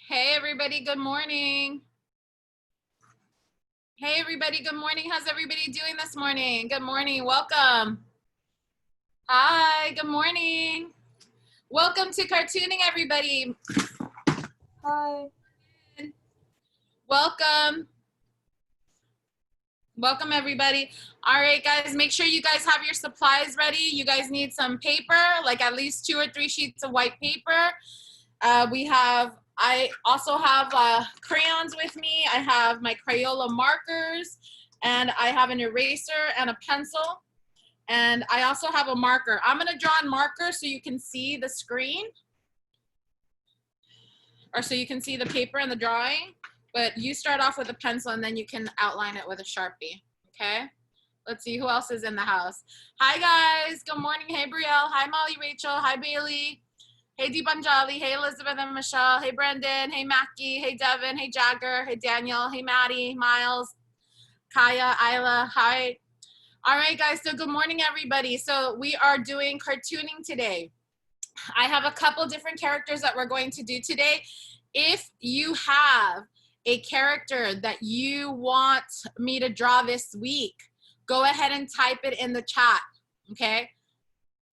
Hey everybody, good morning. Hey everybody, good morning. How's everybody doing this morning? Good morning, welcome. Hi, good morning. Welcome to cartooning, everybody. Hi. Welcome. Welcome everybody. All right guys, make sure you guys have your supplies ready. You guys need some paper, like at least 2 or 3 sheets of white paper. I also have crayons with me. I have my Crayola markers, and I have an eraser and a pencil. And I also have a marker. I'm gonna draw on marker so you can see the screen, or so you can see the paper and the drawing. But you start off with a pencil and then you can outline it with a Sharpie, okay? Let's see who else is in the house. Hi guys, good morning. Hey Brielle, hi Molly Rachel, hi Bailey. Hey Deepanjali, hey Elizabeth and Michelle, hey Brendan, hey Mackie, hey Devin, hey Jagger, hey Daniel, hey Maddie, Miles, Kaya, Isla, hi. All right guys, so good morning everybody. So we are doing cartooning today. I have a couple different characters that we're going to do today. If you have a character that you want me to draw this week, go ahead and type it in the chat, okay?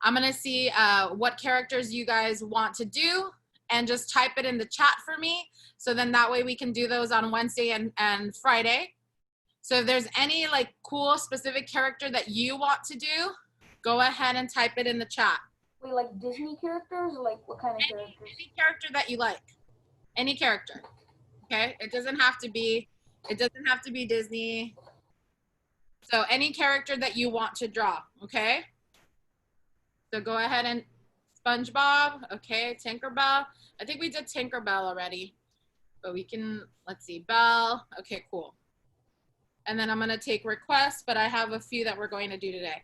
I'm gonna see what characters you guys want to do and just type it in the chat for me. So then that way we can do those on Wednesday and Friday. So if there's any like cool specific character that you want to do, go ahead and type it in the chat. Wait, like Disney characters? Or like what kind of characters? Any character that you like. Any character. Okay? It doesn't have to be Disney. So any character that you want to draw, okay? So go ahead and SpongeBob, okay, Tinkerbell. I think we did Tinkerbell already, but we can, let's see, Belle. Okay, cool. And then I'm gonna take requests, but I have a few that we're going to do today.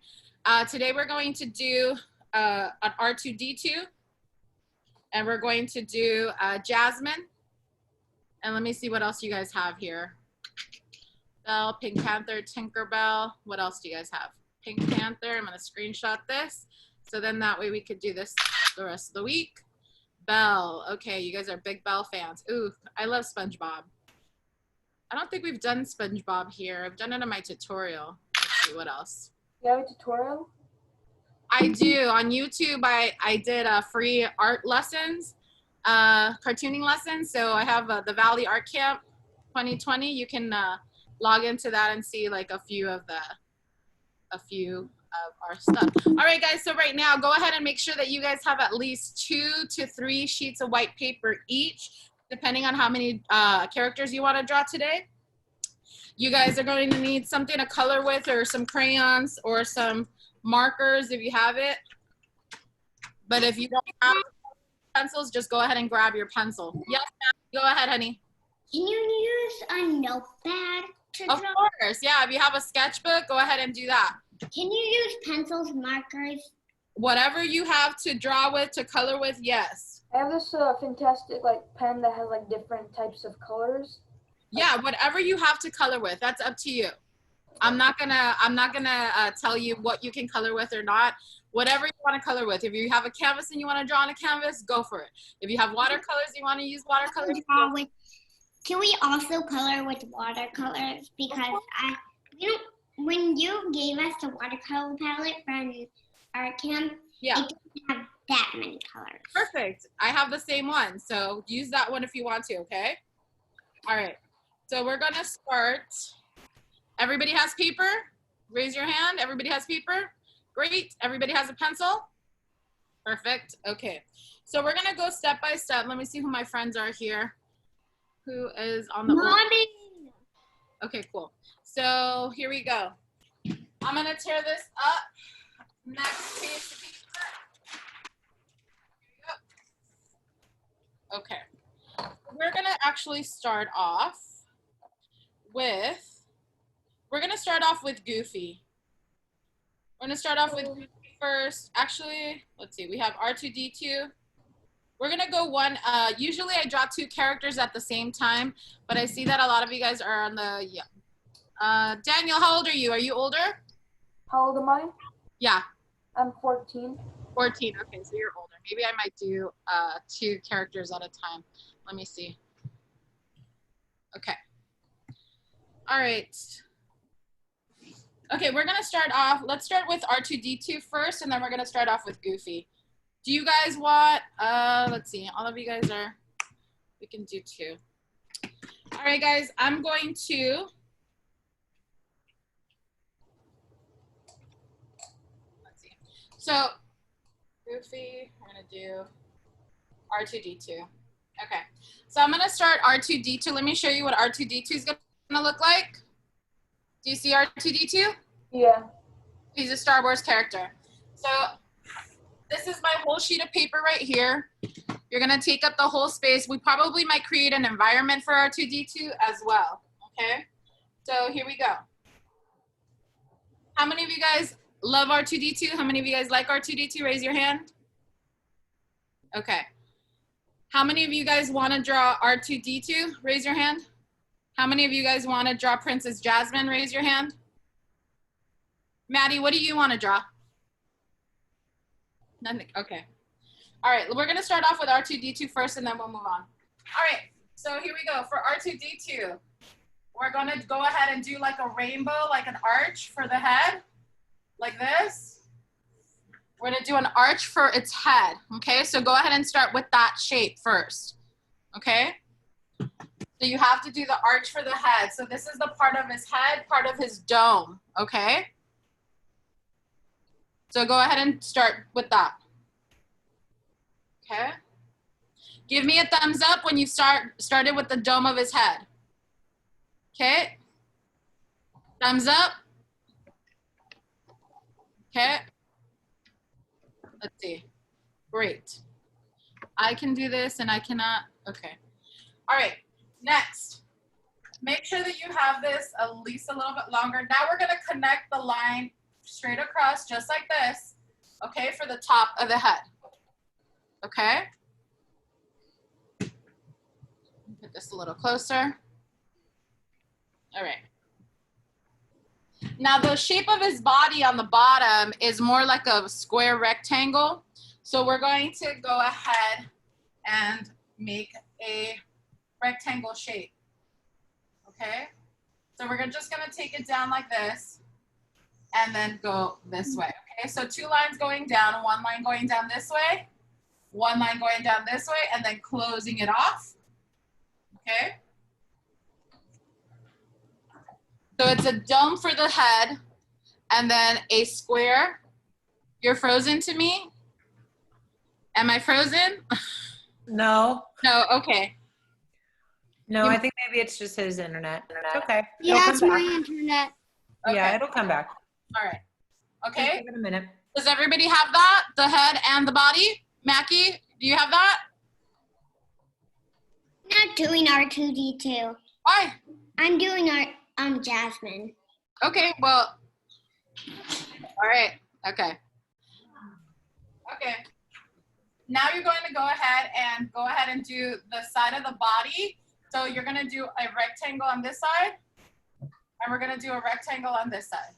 Today we're going to do an R2-D2, and we're going to do Jasmine. And let me see what else you guys have here. Belle, Pink Panther, Tinkerbell. What else do you guys have? Pink Panther, I'm gonna screenshot this. So then that way we could do this the rest of the week. Belle, okay, you guys are big Belle fans. Ooh, I love SpongeBob. I don't think we've done SpongeBob here. I've done it in my tutorial. Let's see what else. You have a tutorial? I do. On YouTube, I did free art lessons, cartooning lessons. So I have the Valley Art Camp 2020. You can log into that and see like a few of our stuff. All right, guys, so right now, go ahead and make sure that you guys have at least 2 to 3 sheets of white paper each, depending on how many characters you want to draw today. You guys are going to need something to color with, or some crayons or some markers if you have it. But if you don't have pencils, just go ahead and grab your pencil. Yes, go ahead, honey. Can you use a notepad to draw? Of course, yeah. If you have a sketchbook, go ahead and do that. Can you use pencils, markers? Whatever you have to draw with, to color with, yes. I have this fantastic like pen that has like different types of colors. Yeah, whatever you have to color with, that's up to you. I'm not gonna tell you what you can color with or not. Whatever you want to color with. If you have a canvas and you want to draw on a canvas, go for it. If you have watercolors, you want to use watercolors. Can we also color with watercolors? Because when you gave us the watercolor palette from our camp, yeah, it didn't have that many colors. Perfect. I have the same one, so use that one if you want to. Okay. All right. So we're gonna start. Everybody has paper? Raise your hand. Everybody has paper? Great. Everybody has a pencil? Perfect. Okay. So we're going to go step by step. Let me see who my friends are here. Who is on the Mommy! Okay, cool. So here we go. I'm going to tear this up. Next piece of paper. Here we go. Okay. We're going to actually start off with Goofy. We're gonna start off with Goofy first. Actually, let's see, we have R2-D2. We're gonna go one, usually I draw 2 characters at the same time, but I see that a lot of you guys are on the, Daniel, how old are you? Are you older? How old am I? Yeah. I'm 14. 14, okay, so you're older. Maybe I might do 2 characters at a time. Let me see. Okay. All right. Okay, we're gonna start off, let's start with R2-D2 first, and then we're gonna start off with Goofy. Do you guys want, let's see, all of you guys are, we can do 2. All right, guys, I'm going to, let's see. So, Goofy, we're gonna do R2-D2. Okay, so I'm gonna start R2-D2. Let me show you what R2-D2 is gonna look like. Do you see R2-D2? Yeah. He's a Star Wars character. So this is my whole sheet of paper right here. You're gonna take up the whole space. We probably might create an environment for R2-D2 as well, okay? So here we go. How many of you guys love R2-D2? How many of you guys like R2-D2? Raise your hand. Okay. How many of you guys wanna draw R2-D2? Raise your hand. How many of you guys wanna draw Princess Jasmine? Raise your hand. Maddie, what do you wanna draw? Nothing, okay. All right, we're gonna start off with R2-D2 first and then we'll move on. All right, so here we go. For R2-D2, we're gonna go ahead and do like a rainbow, like an arch for the head, like this. We're gonna do an arch for its head, okay? So go ahead and start with that shape first, okay? So you have to do the arch for the head. So this is the part of his head, part of his dome, okay? So go ahead and start with that. Okay. Give me a thumbs up when you started with the dome of his head. Okay. Thumbs up. Okay. Let's see. Great. I can do this and I cannot. Okay. All right. Next. Make sure that you have this at least a little bit longer. Now we're going to connect the line straight across just like this, okay, for the top of the head, okay? Put this a little closer. All right. Now the shape of his body on the bottom is more like a square rectangle. So we're going to go ahead and make a rectangle shape, okay? So we're just gonna take it down like this and then go this way, okay? So 2 lines going down, 1 line going down this way, 1 line going down this way, and then closing it off, okay? So it's a dome for the head, and then a square. You're frozen to me? Am I frozen? No. No, okay. No, I think maybe it's just his internet. It's okay. Yeah, It'll it's come my back. internet. Yeah, Okay. it'll come back. All right. Just Okay. give it a minute. Does everybody have that? The head and the body? Mackie, do you have that? I'm not doing R2-D2. Why? I'm doing Jasmine. Okay, well, all right, okay. Okay. Now you're going to go ahead and do the side of the body. So you're going to do a rectangle on this side, and we're going to do a rectangle on this side,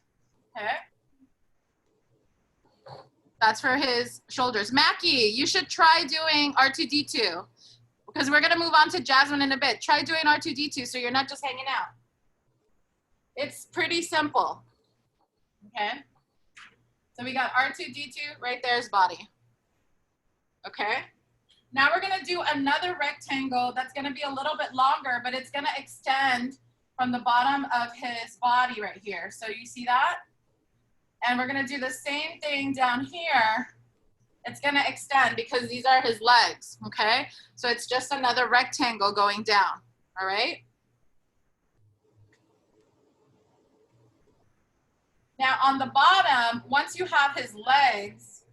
okay? That's for his shoulders. Mackie, you should try doing R2-D2 because we're going to move on to Jasmine in a bit. Try doing R2-D2 so you're not just hanging out. It's pretty simple, okay? So we got R2-D2, right there's body, okay? Now we're gonna do another rectangle that's gonna be a little bit longer, but it's gonna extend from the bottom of his body right here. So you see that? And we're gonna do the same thing down here. It's gonna extend because these are his legs, okay? So it's just another rectangle going down, all right? Now on the bottom, once you have his legs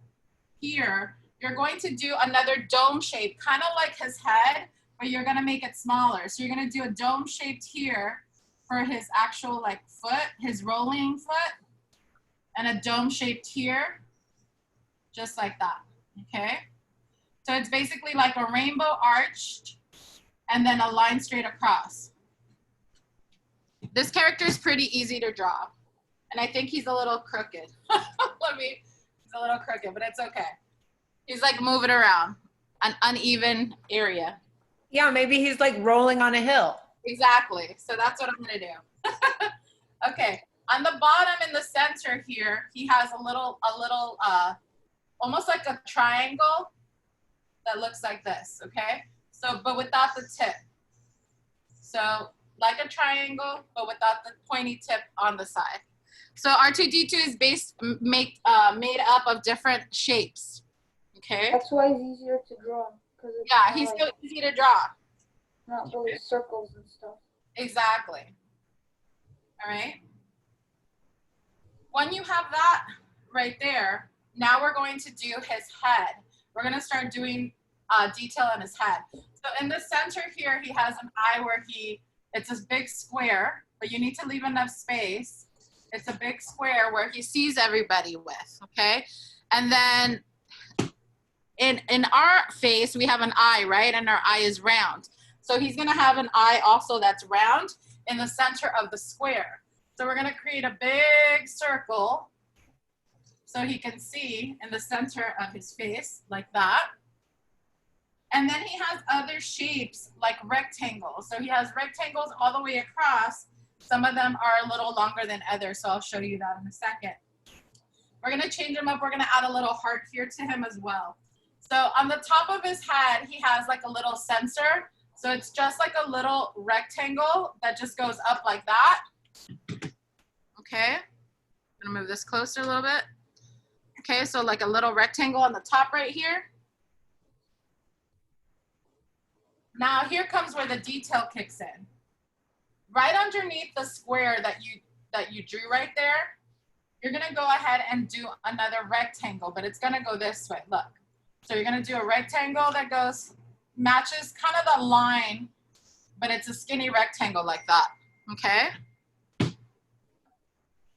here, you're going to do another dome shape, kind of like his head, but you're gonna make it smaller. So you're gonna do a dome shaped here for his actual like foot, his rolling foot, and a dome shaped here, just like that, okay? So it's basically like a rainbow arched and then a line straight across. This character is pretty easy to draw. And I think he's a little crooked. He's a little crooked, but it's okay. He's like moving around an uneven area. Yeah, maybe he's like rolling on a hill. Exactly. So that's what I'm gonna do. Okay. On the bottom in the center here, he has a little, almost like a triangle that looks like this, okay? So, but without the tip. So like a triangle, but without the pointy tip on the side. So R2D2 is made up of different shapes, okay? That's why it's easier to draw. Yeah, he's so easy to draw. Not really circles and stuff. Exactly. All right. When you have that right there, now we're going to do his head. We're going to start doing detail on his head. So in the center here, he has an eye where it's this big square, but you need to leave enough space. It's a big square where he sees everybody with, okay? And then in our face, we have an eye, right? And our eye is round. So he's gonna have an eye also that's round in the center of the square. So we're gonna create a big circle so he can see in the center of his face like that. And then he has other shapes like rectangles. So he has rectangles all the way across. Some of them are a little longer than others, so I'll show you that in a second. We're gonna change him up. We're gonna add a little heart here to him as well. So on the top of his head, he has like a little sensor. So it's just like a little rectangle that just goes up like that. Okay, I'm gonna move this closer a little bit. Okay, so like a little rectangle on the top right here. Now here comes where the detail kicks in. Right underneath the square that you drew right there, you're gonna go ahead and do another rectangle, but it's gonna go this way, look. So you're gonna do a rectangle that matches kind of the line, but it's a skinny rectangle like that, okay?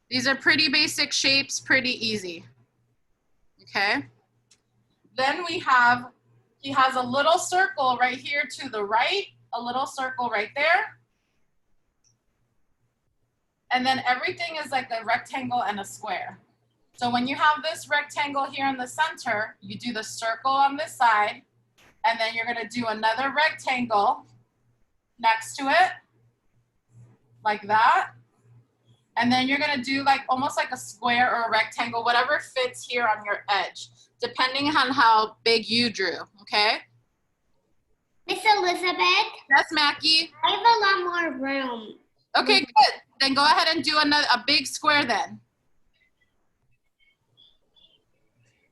These are pretty basic shapes, pretty easy, okay? Then he has a little circle right here to the right, a little circle right there. And then everything is like a rectangle and a square. So when you have this rectangle here in the center, you do the circle on this side, and then you're gonna do another rectangle next to it, like that. And then you're gonna do like almost like a square or a rectangle, whatever fits here on your edge, depending on how big you drew, okay? Miss Elizabeth? Yes, Mackie? I have a lot more room. Okay, good. Then go ahead and do a big square then.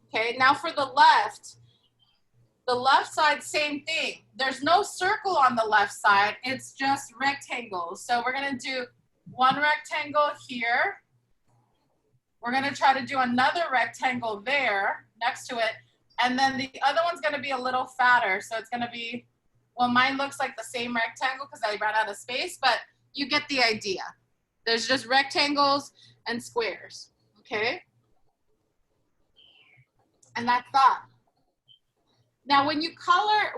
Okay, now for the left side, same thing. There's no circle on the left side, it's just rectangles. So we're gonna do one rectangle here. We're gonna try to do another rectangle there next to it. And then the other one's gonna be a little fatter. So it's gonna be, well, mine looks like the same rectangle because I ran out of space, but you get the idea. There's just rectangles and squares, okay? And that's that. Now when you color,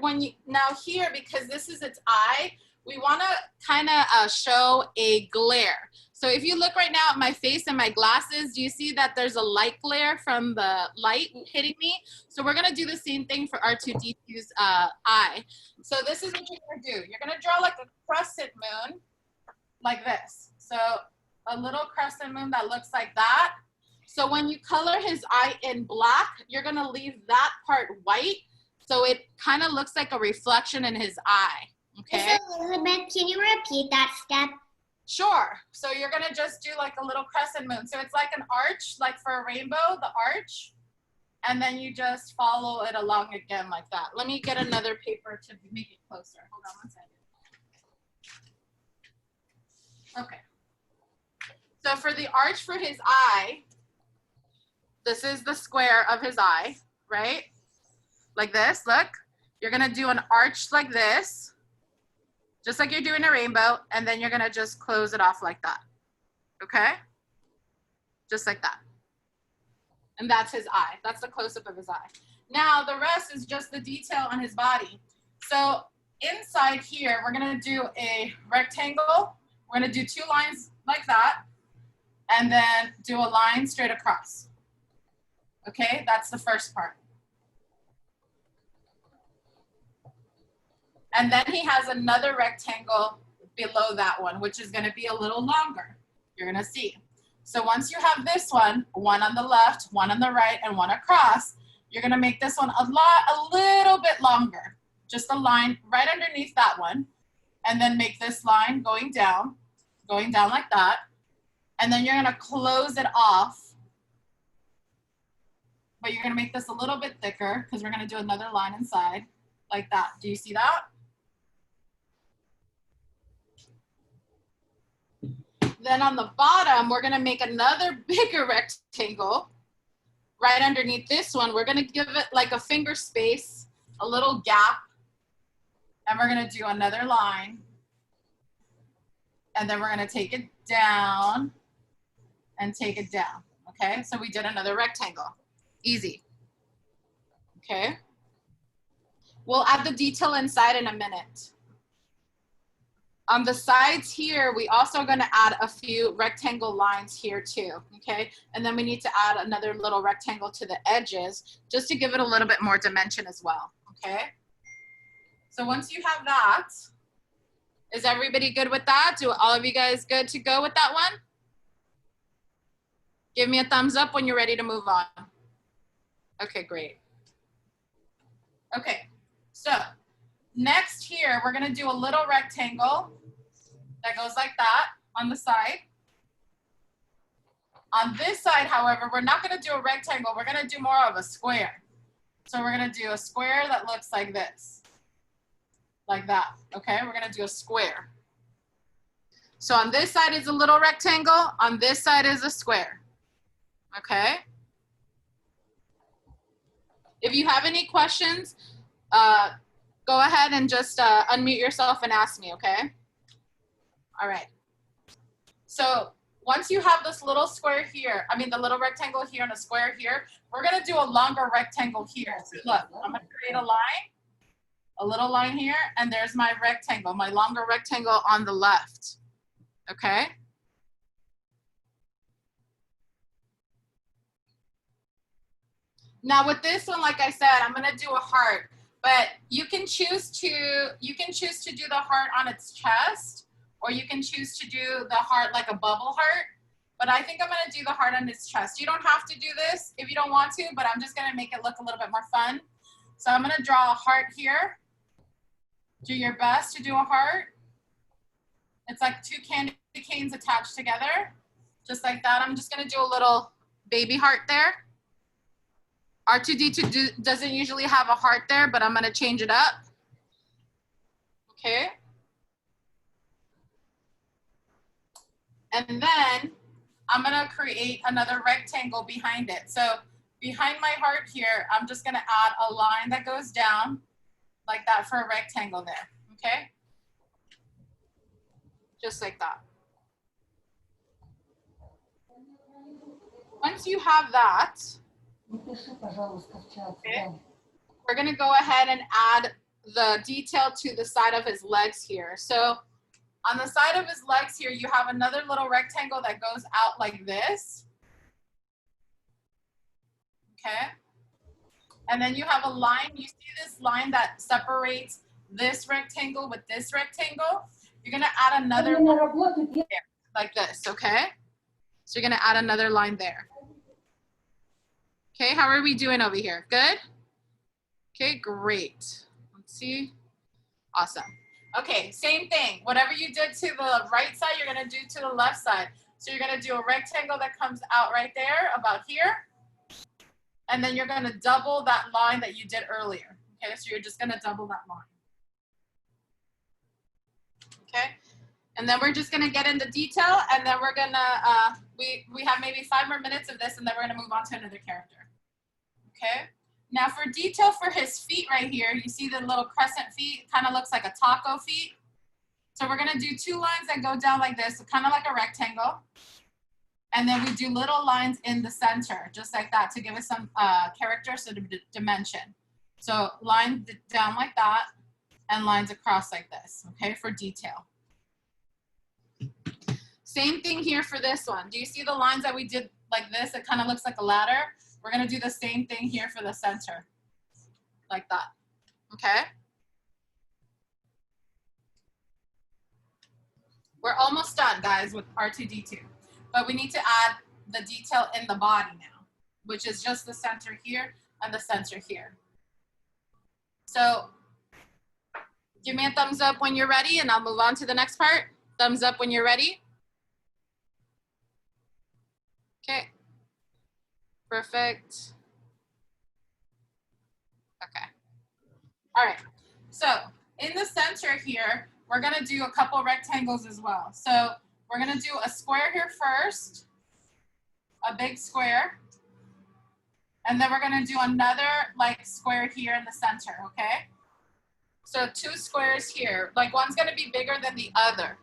now here, because this is its eye, we wanna kinda show a glare. So if you look right now at my face and my glasses, do you see that there's a light glare from the light hitting me? So we're gonna do the same thing for R2D2's eye. So this is what you're gonna do. You're gonna draw like a crescent moon, like this. So a little crescent moon that looks like that. So when you color his eye in black, you're gonna leave that part white. So it kind of looks like a reflection in his eye, okay? Miss Elizabeth, can you repeat that step? Sure. So you're gonna just do like a little crescent moon. So it's like an arch, like for a rainbow, the arch. And then you just follow it along again like that. Let me get another paper to make it closer. Hold on one second. Okay. So for the arch for his eye, this is the square of his eye, right? Like this, look. You're gonna do an arch like this, just like you're doing a rainbow, and then you're gonna just close it off like that, okay? Just like that. And that's his eye. That's the close-up of his eye. Now the rest is just the detail on his body. So inside here, we're gonna do a rectangle. We're gonna do two lines like that, and then do a line straight across. Okay, that's the first part. And then he has another rectangle below that one, which is gonna be a little longer. You're gonna see. So once you have this one on the left, one on the right, and one across, you're gonna make this one a little bit longer. Just a line right underneath that one. And then make this line going down like that. And then you're gonna close it off. But you're gonna make this a little bit thicker because we're gonna do another line inside like that. Do you see that? Then on the bottom, we're gonna make another bigger rectangle right underneath this one. We're gonna give it like a finger space, a little gap, and we're gonna do another line. And then we're gonna take it down and take it down, okay? So we did another rectangle, easy, okay? We'll add the detail inside in a minute. On the sides here, we also gonna add a few rectangle lines here too, okay? And then we need to add another little rectangle to the edges just to give it a little bit more dimension as well, okay? So once you have that, is everybody good with that? Do all of you guys good to go with that one? Give me a thumbs up when you're ready to move on. Okay, great. Okay, so next here, we're gonna do a little rectangle that goes like that on the side. On this side, however, we're not gonna do a rectangle, we're gonna do more of a square. So we're gonna do a square that looks like this, like that, okay? We're gonna do a square. So on this side is a little rectangle, on this side is a square, okay? If you have any questions, go ahead and just unmute yourself and ask me, okay? All right. So once you have this little square here, I mean the little rectangle here and a square here, we're gonna do a longer rectangle here. So look, I'm gonna create a line, a little line here, and there's my rectangle, my longer rectangle on the left, okay? Now with this one, like I said, I'm gonna do a heart, but you can choose to do the heart on its chest, or you can choose to do the heart like a bubble heart. But I think I'm gonna do the heart on its chest. You don't have to do this if you don't want to, but I'm just gonna make it look a little bit more fun. So I'm gonna draw a heart here. Do your best to do a heart. It's like two candy canes attached together, just like that. I'm just gonna do a little baby heart there. R2D2 doesn't usually have a heart there, but I'm gonna change it up. Okay. And then I'm gonna create another rectangle behind it. So behind my heart here, I'm just gonna add a line that goes down like that for a rectangle there, okay? Just like that. Once you have that, okay, we're gonna go ahead and add the detail to the side of his legs here. So on the side of his legs here, you have another little rectangle that goes out like this. Okay. And then you have a line, you see this line that separates this rectangle with this rectangle? You're gonna add another line there, like this, okay? So you're gonna add another line there. Okay, how are we doing over here? Good? Okay, great. Let's see. Awesome. Okay, same thing. Whatever you did to the right side, you're gonna do to the left side. So you're gonna do a rectangle that comes out right there, about here. And then you're gonna double that line that you did earlier. Okay, so you're just gonna double that line. Okay, and then we're just gonna get into detail, and then we're gonna, we have maybe 5 more minutes of this, and then we're gonna move on to another character. Okay. Now for detail for his feet right here, you see the little crescent feet, kind of looks like a taco feet. So we're gonna do 2 lines that go down like this, so kind of like a rectangle. And then we do little lines in the center, just like that, to give us some character, so dimension. So lines down like that, and lines across like this, okay, for detail. Same thing here for this one. Do you see the lines that we did like this? It kind of looks like a ladder. We're gonna do the same thing here for the center, like that, okay? We're almost done, guys, with R2-D2. But we need to add the detail in the body now, which is just the center here and the center here. So give me a thumbs up when you're ready, and I'll move on to the next part. Thumbs up when you're ready. Okay. Perfect. Okay. All right. So in the center here, we're going to do a couple rectangles as well. So we're going to do a square here first, a big square, and then we're going to do another like square here in the center, okay? So 2 squares here, like one's going to be bigger than the other.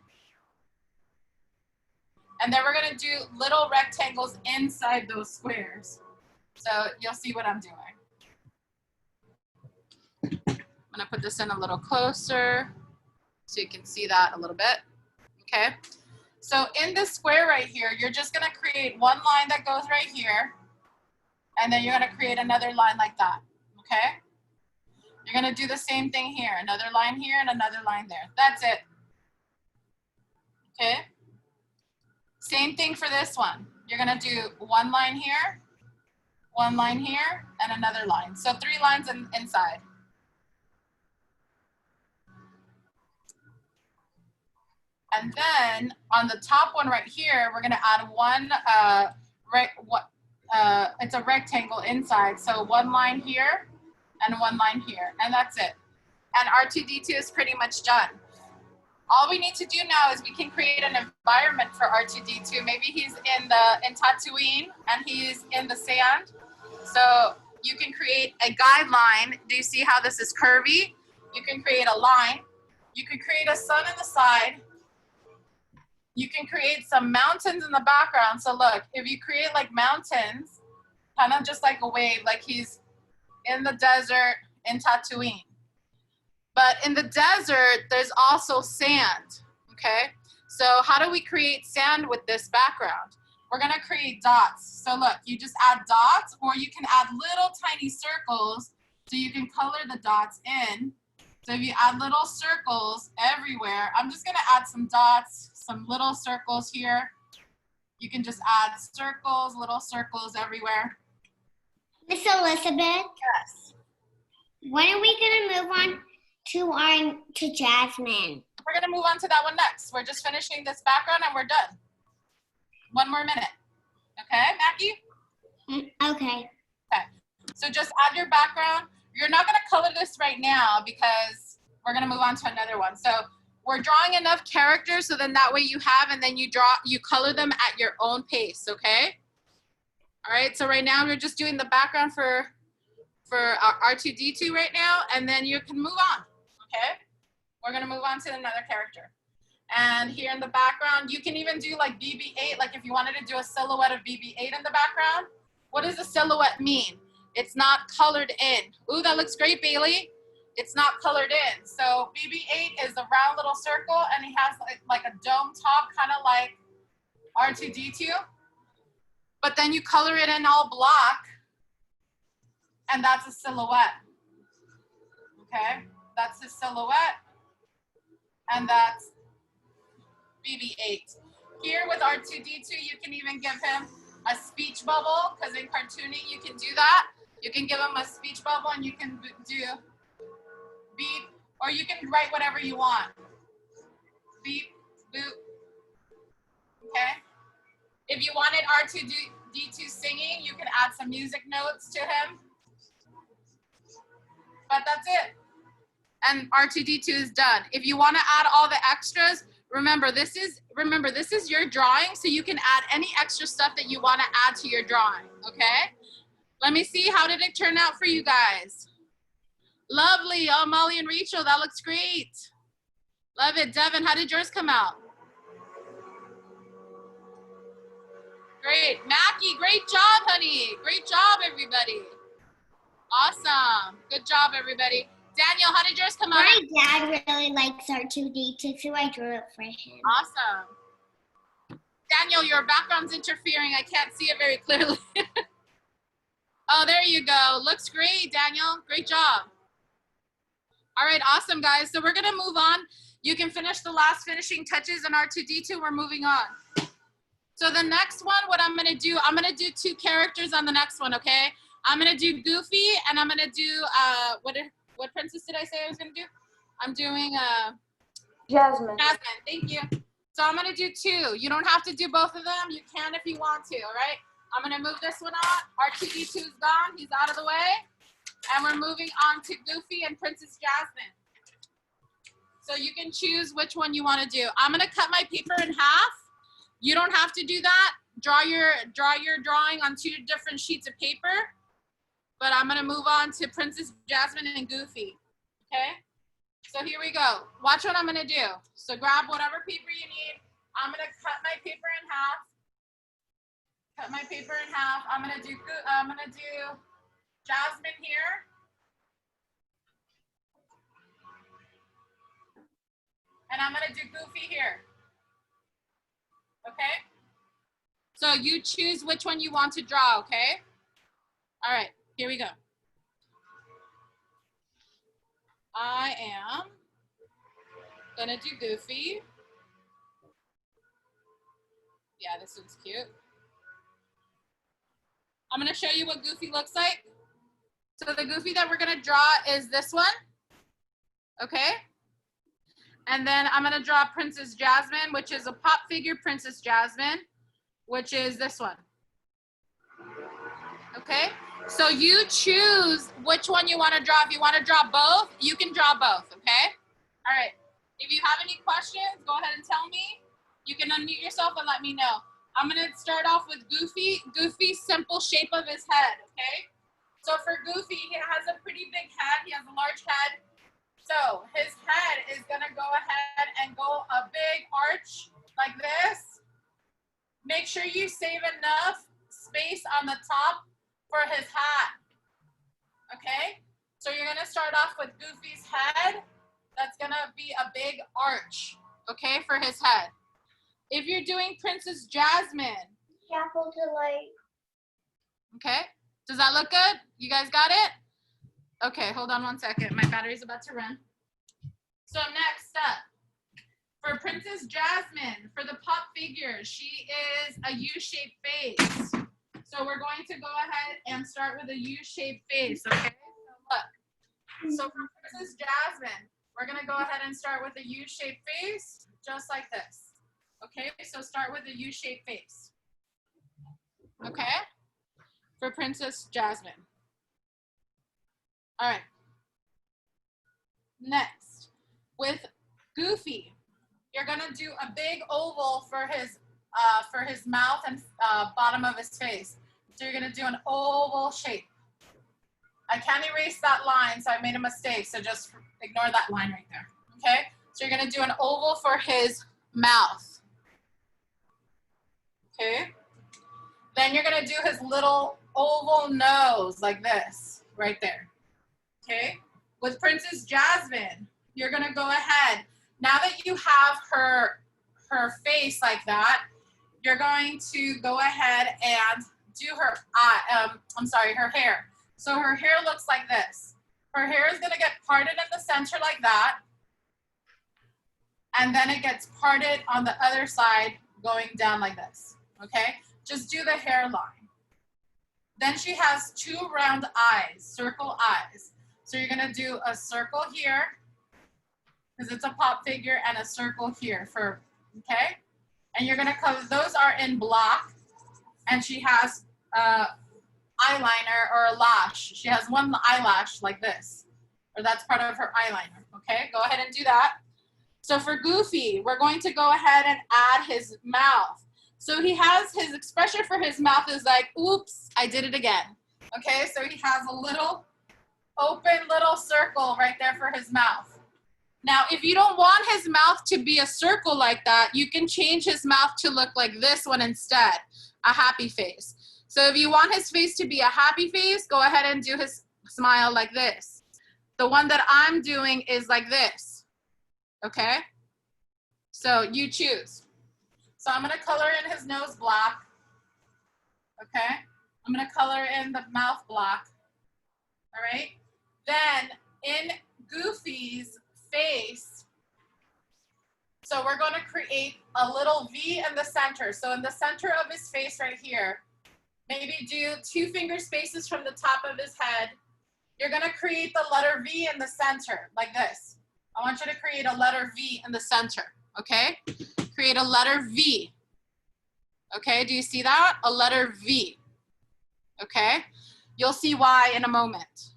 And then we're going to do little rectangles inside those squares. So you'll see what I'm doing. I'm going to put this in a little closer so you can see that a little bit. Okay. So in this square right here, you're just going to create one line that goes right here. And then you're going to create another line like that. Okay. You're going to do the same thing here. Another line here and another line there. That's it. Okay. Same thing for this one. You're going to do one line here, and another line. So 3 lines inside. And then on the top one right here, we're going to add one, it's a rectangle inside. So 1 line here and 1 line here. And that's it. And R2-D2 is pretty much done. All we need to do now is we can create an environment for R2-D2. Maybe he's in Tatooine and he's in the sand. So you can create a guideline. Do you see how this is curvy? You can create a line. You can create a sun in the side. You can create some mountains in the background. So look, if you create like mountains, kind of just like a wave, like he's in the desert in Tatooine. But in the desert, there's also sand, okay? So how do we create sand with this background? We're gonna create dots. So look, you just add dots, or you can add little tiny circles so you can color the dots in. So if you add little circles everywhere, I'm just gonna add some dots, some little circles here. You can just add circles, little circles everywhere. Miss Elizabeth? Yes. When are we gonna move on to Jasmine? We're gonna move on to that one next. We're just finishing this background and we're done. 1 more minute. Okay, Mackie? Okay. Okay. So just add your background. You're not gonna color this right now because we're gonna move on to another one. So we're drawing enough characters so then that way you have, and then you color them at your own pace, okay? All right, so right now we're just doing the background for our R2-D2 right now, and then you can move on, okay? We're gonna move on to another character. And here in the background, you can even do like BB-8, like if you wanted to do a silhouette of BB-8 in the background. What does a silhouette mean? It's not colored in. Ooh, that looks great, Bailey. It's not colored in. So BB-8 is a round little circle, and he has like a dome top, kind of like R2-D2. But then you color it in all black, and that's a silhouette. Okay, that's his silhouette, and that's BB-8. Here with R2-D2, you can even give him a speech bubble, because in cartooning you can do that. You can give him a speech bubble, and you can do beep, or you can write whatever you want. Beep, boop. Okay. If you wanted R2-D2 singing, you can add some music notes to him. But that's it. And R2-D2 is done. If you want to add all the extras, remember this is your drawing, so you can add any extra stuff that you want to add to your drawing, okay? Let me see, how did it turn out for you guys? Lovely. Oh, Molly and Rachel, that looks great. Love it. Devin, how did yours come out? Great. Mackie, great job, honey. Great job, everybody. Awesome. Good job, everybody. Daniel, how did yours come out? My dad really likes R2-D2, so I drew it for him. Awesome. Daniel, your background's interfering. I can't see it very clearly. Oh, there you go. Looks great, Daniel. Great job. All right, awesome, guys. So we're going to move on. You can finish the last finishing touches in R2-D2. We're moving on. So the next one, what I'm gonna do 2 characters on the next one, okay? I'm gonna do Goofy, and I'm gonna do, what princess did I say I was gonna do? I'm doing Jasmine. Jasmine, thank you. So I'm gonna do 2. You don't have to do both of them. You can if you want to, all right? I'm gonna move this one on. R2-D2 is gone, he's out of the way. And we're moving on to Goofy and Princess Jasmine. So you can choose which one you wanna do. I'm gonna cut my paper in half. You don't have to do that. Draw your drawing on 2 different sheets of paper. But I'm gonna move on to Princess Jasmine and Goofy, okay? So here we go. Watch what I'm gonna do. So grab whatever paper you need. I'm gonna cut my paper in half. Cut my paper in half. I'm gonna do Jasmine here. And I'm gonna do Goofy here. Okay? So you choose which one you want to draw, okay? All right, here we go. I am gonna do Goofy. Yeah, this one's cute. I'm gonna show you what Goofy looks like. So the Goofy that we're gonna draw is this one, okay? And then I'm gonna draw Princess Jasmine, which is a pop figure Princess Jasmine, which is this one. Okay, so you choose which one you wanna draw. If you wanna draw both, you can draw both, okay? All right, if you have any questions, go ahead and tell me. You can unmute yourself and let me know. I'm gonna start off with Goofy. Goofy's simple shape of his head, okay? So for Goofy, he has a pretty big head. He has a large head. So his head is gonna go ahead and go a big arch like this. Make sure you save enough space on the top for his hat, okay? So you're gonna start off with Goofy's head. That's gonna be a big arch, okay, for his head. If you're doing Princess Jasmine. Careful to light. Okay, does that look good? You guys got it? Okay, hold on one second. My battery's about to run. So next up, for Princess Jasmine, for the pop figure, she is a U-shaped face. So we're going to go ahead and start with a U-shaped face, okay? So look, so for Princess Jasmine, we're gonna go ahead and start with a U-shaped face, just like this. Okay, so start with a U-shaped face. Okay, for Princess Jasmine. All right. Next, with Goofy, you're gonna do a big oval for his mouth and bottom of his face. So you're gonna do an oval shape. I can't erase that line, so I made a mistake. So just ignore that line right there. Okay, so you're gonna do an oval for his mouth. Okay, then you're gonna do his little oval nose like this, right there. Okay, with Princess Jasmine, you're gonna go ahead. Now that you have her face like that, you're going to go ahead and do her her hair. So her hair looks like this. Her hair is gonna get parted in the center like that, and then it gets parted on the other side going down like this. Okay, just do the hairline. Then she has 2 round eyes, circle eyes. So you're gonna do a circle here, because it's a pop figure, and a circle here for, okay? And you're gonna cover, those are in black, and she has eyeliner or a lash. She has 1 eyelash like this, or that's part of her eyeliner, okay? Go ahead and do that. So for Goofy, we're going to go ahead and add his mouth. So he has, his expression for his mouth is like, oops, I did it again. Okay, so he has a little open little circle right there for his mouth. Now, if you don't want his mouth to be a circle like that, you can change his mouth to look like this one instead, a happy face. So if you want his face to be a happy face, go ahead and do his smile like this. The one that I'm doing is like this, okay? So you choose. So I'm gonna color in his nose black, okay? I'm gonna color in the mouth black, all right? Then in Goofy's face, So we're going to create a little V in the center. So in the center of his face right here, maybe do 2 finger spaces from the top of his head. You're going to create the letter V in the center, like this. I want you to create a letter V in the center, okay? Create a letter V. Okay, do you see that? A letter V. Okay, you'll see why in a moment.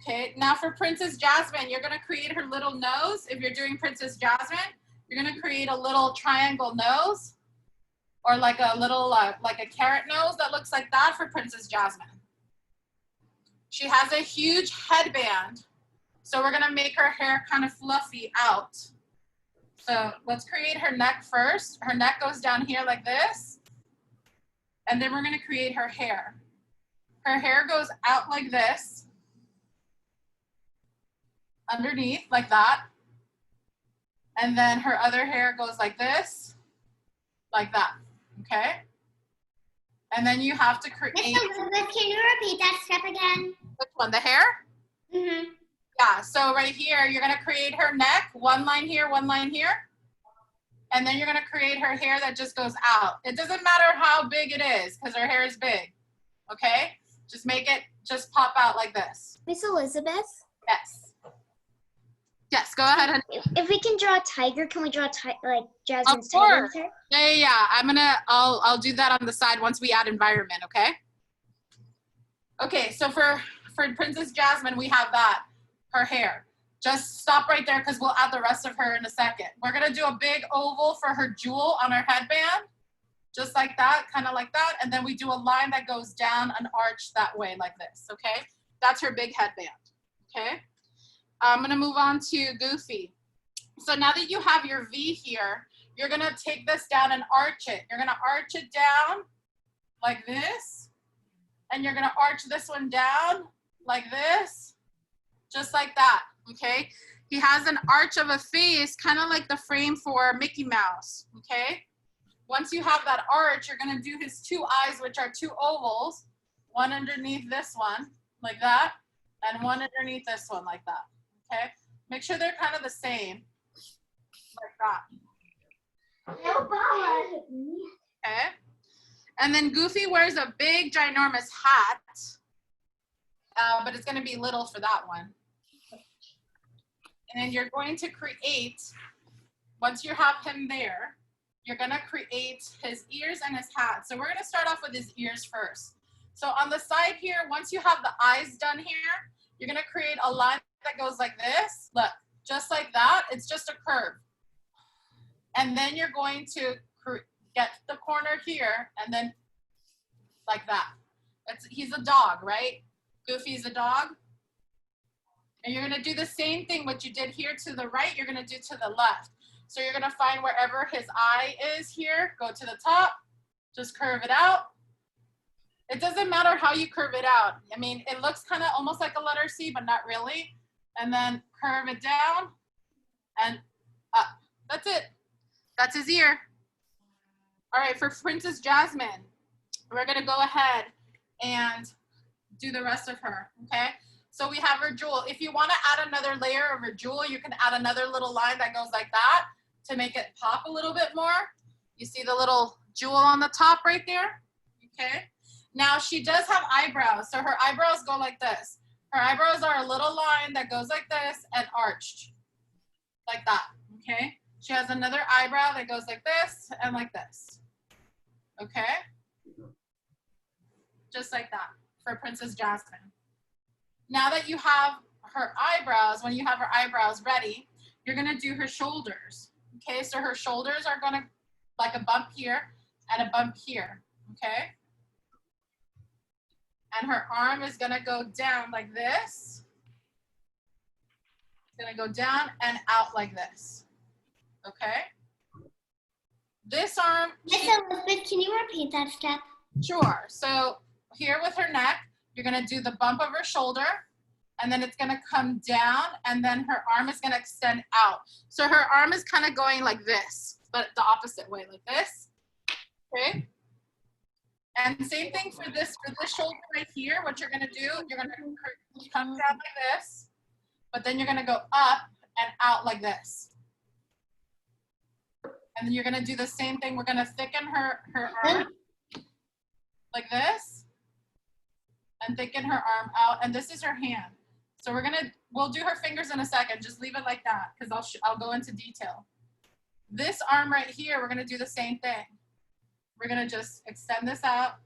Okay, now for Princess Jasmine, you're gonna create her little nose. If you're doing Princess Jasmine, you're gonna create a little triangle nose, or like a little, like a carrot nose that looks like that for Princess Jasmine. She has a huge headband, so we're gonna make her hair kind of fluffy out. So let's create her neck first. Her neck goes down here like this, and then we're gonna create her hair. Her hair goes out like this, underneath like that, and then her other hair goes like this, like that, okay? And then you have to create. Miss Elizabeth, can you repeat that step again? Which one, the hair? Mm-hmm. Yeah, so right here, you're gonna create her neck, 1 line here, 1 line here. And then you're gonna create her hair that just goes out. It doesn't matter how big it is, because her hair is big, okay? Just make it just pop out like this. Miss Elizabeth, Yes. Yes, go ahead. And, if we can draw a tiger, can we draw like Jasmine's Of tiger course. with her? yeah. I'll do that on the side once we add environment, okay? Okay, so for Princess Jasmine, we have that, her hair. Just stop right there because we'll add the rest of her in a second. We're gonna do a big oval for her jewel on her headband, just like that, kind of like that. And then we do a line that goes down an arch that way like this, okay? That's her big headband, okay? I'm gonna move on to Goofy. So now that you have your V here, you're gonna take this down and arch it. You're gonna arch it down like this, and you're gonna arch this one down like this, just like that, okay? He has an arch of a face, kind of like the frame for Mickey Mouse, okay? Once you have that arch, you're gonna do his 2 eyes, which are 2 ovals, one underneath this one, like that, and one underneath this one, like that, okay? Make sure they're kind of the same, like that. Okay? And then Goofy wears a big, ginormous hat, but it's gonna be little for that one. And then you're going to create, once you have him there, you're gonna create his ears and his hat. So we're gonna start off with his ears first. So on the side here, once you have the eyes done here, you're gonna create a line that goes like this. Look, just like that, it's just a curve. And then you're going to get the corner here and then like that. He's a dog, right? Goofy's a dog. And you're gonna do the same thing, what you did here to the right, you're gonna do to the left. So you're gonna find wherever his eye is here, go to the top, just curve it out. It doesn't matter how you curve it out. I mean, it looks kind of almost like a letter C, but not really. And then curve it down and up. That's it. That's his ear. All right, for Princess Jasmine, we're gonna go ahead and do the rest of her, okay? So we have her jewel. If you wanna add another layer of her jewel, you can add another little line that goes like that to make it pop a little bit more. You see the little jewel on the top right there, okay? Now she does have eyebrows, so her eyebrows go like this. Her eyebrows are a little line that goes like this and arched, like that, okay? She has another eyebrow that goes like this and like this, okay? Just like that for Princess Jasmine. Now that you have her eyebrows, when you have her eyebrows ready, you're gonna do her shoulders, okay? So her shoulders are gonna, like a bump here and a bump here, okay? And her arm is gonna go down like this. It's gonna go down and out like this, okay? This arm. Miss Elizabeth, can you repeat that step? Sure, so here with her neck, you're gonna do the bump of her shoulder, and then it's gonna come down, and then her arm is gonna extend out. So her arm is kind of going like this, but the opposite way, like this, okay? And same thing for this shoulder right here. What you're gonna do, you're gonna come down like this, but then you're gonna go up and out like this, And then you're gonna do the same thing. We're gonna thicken her arm like this, and thicken her arm out. And this is her hand. So we'll do her fingers in a second. Just leave it like that, because I'll go into detail. This arm right here, we're gonna do the same thing. We're gonna just extend this out,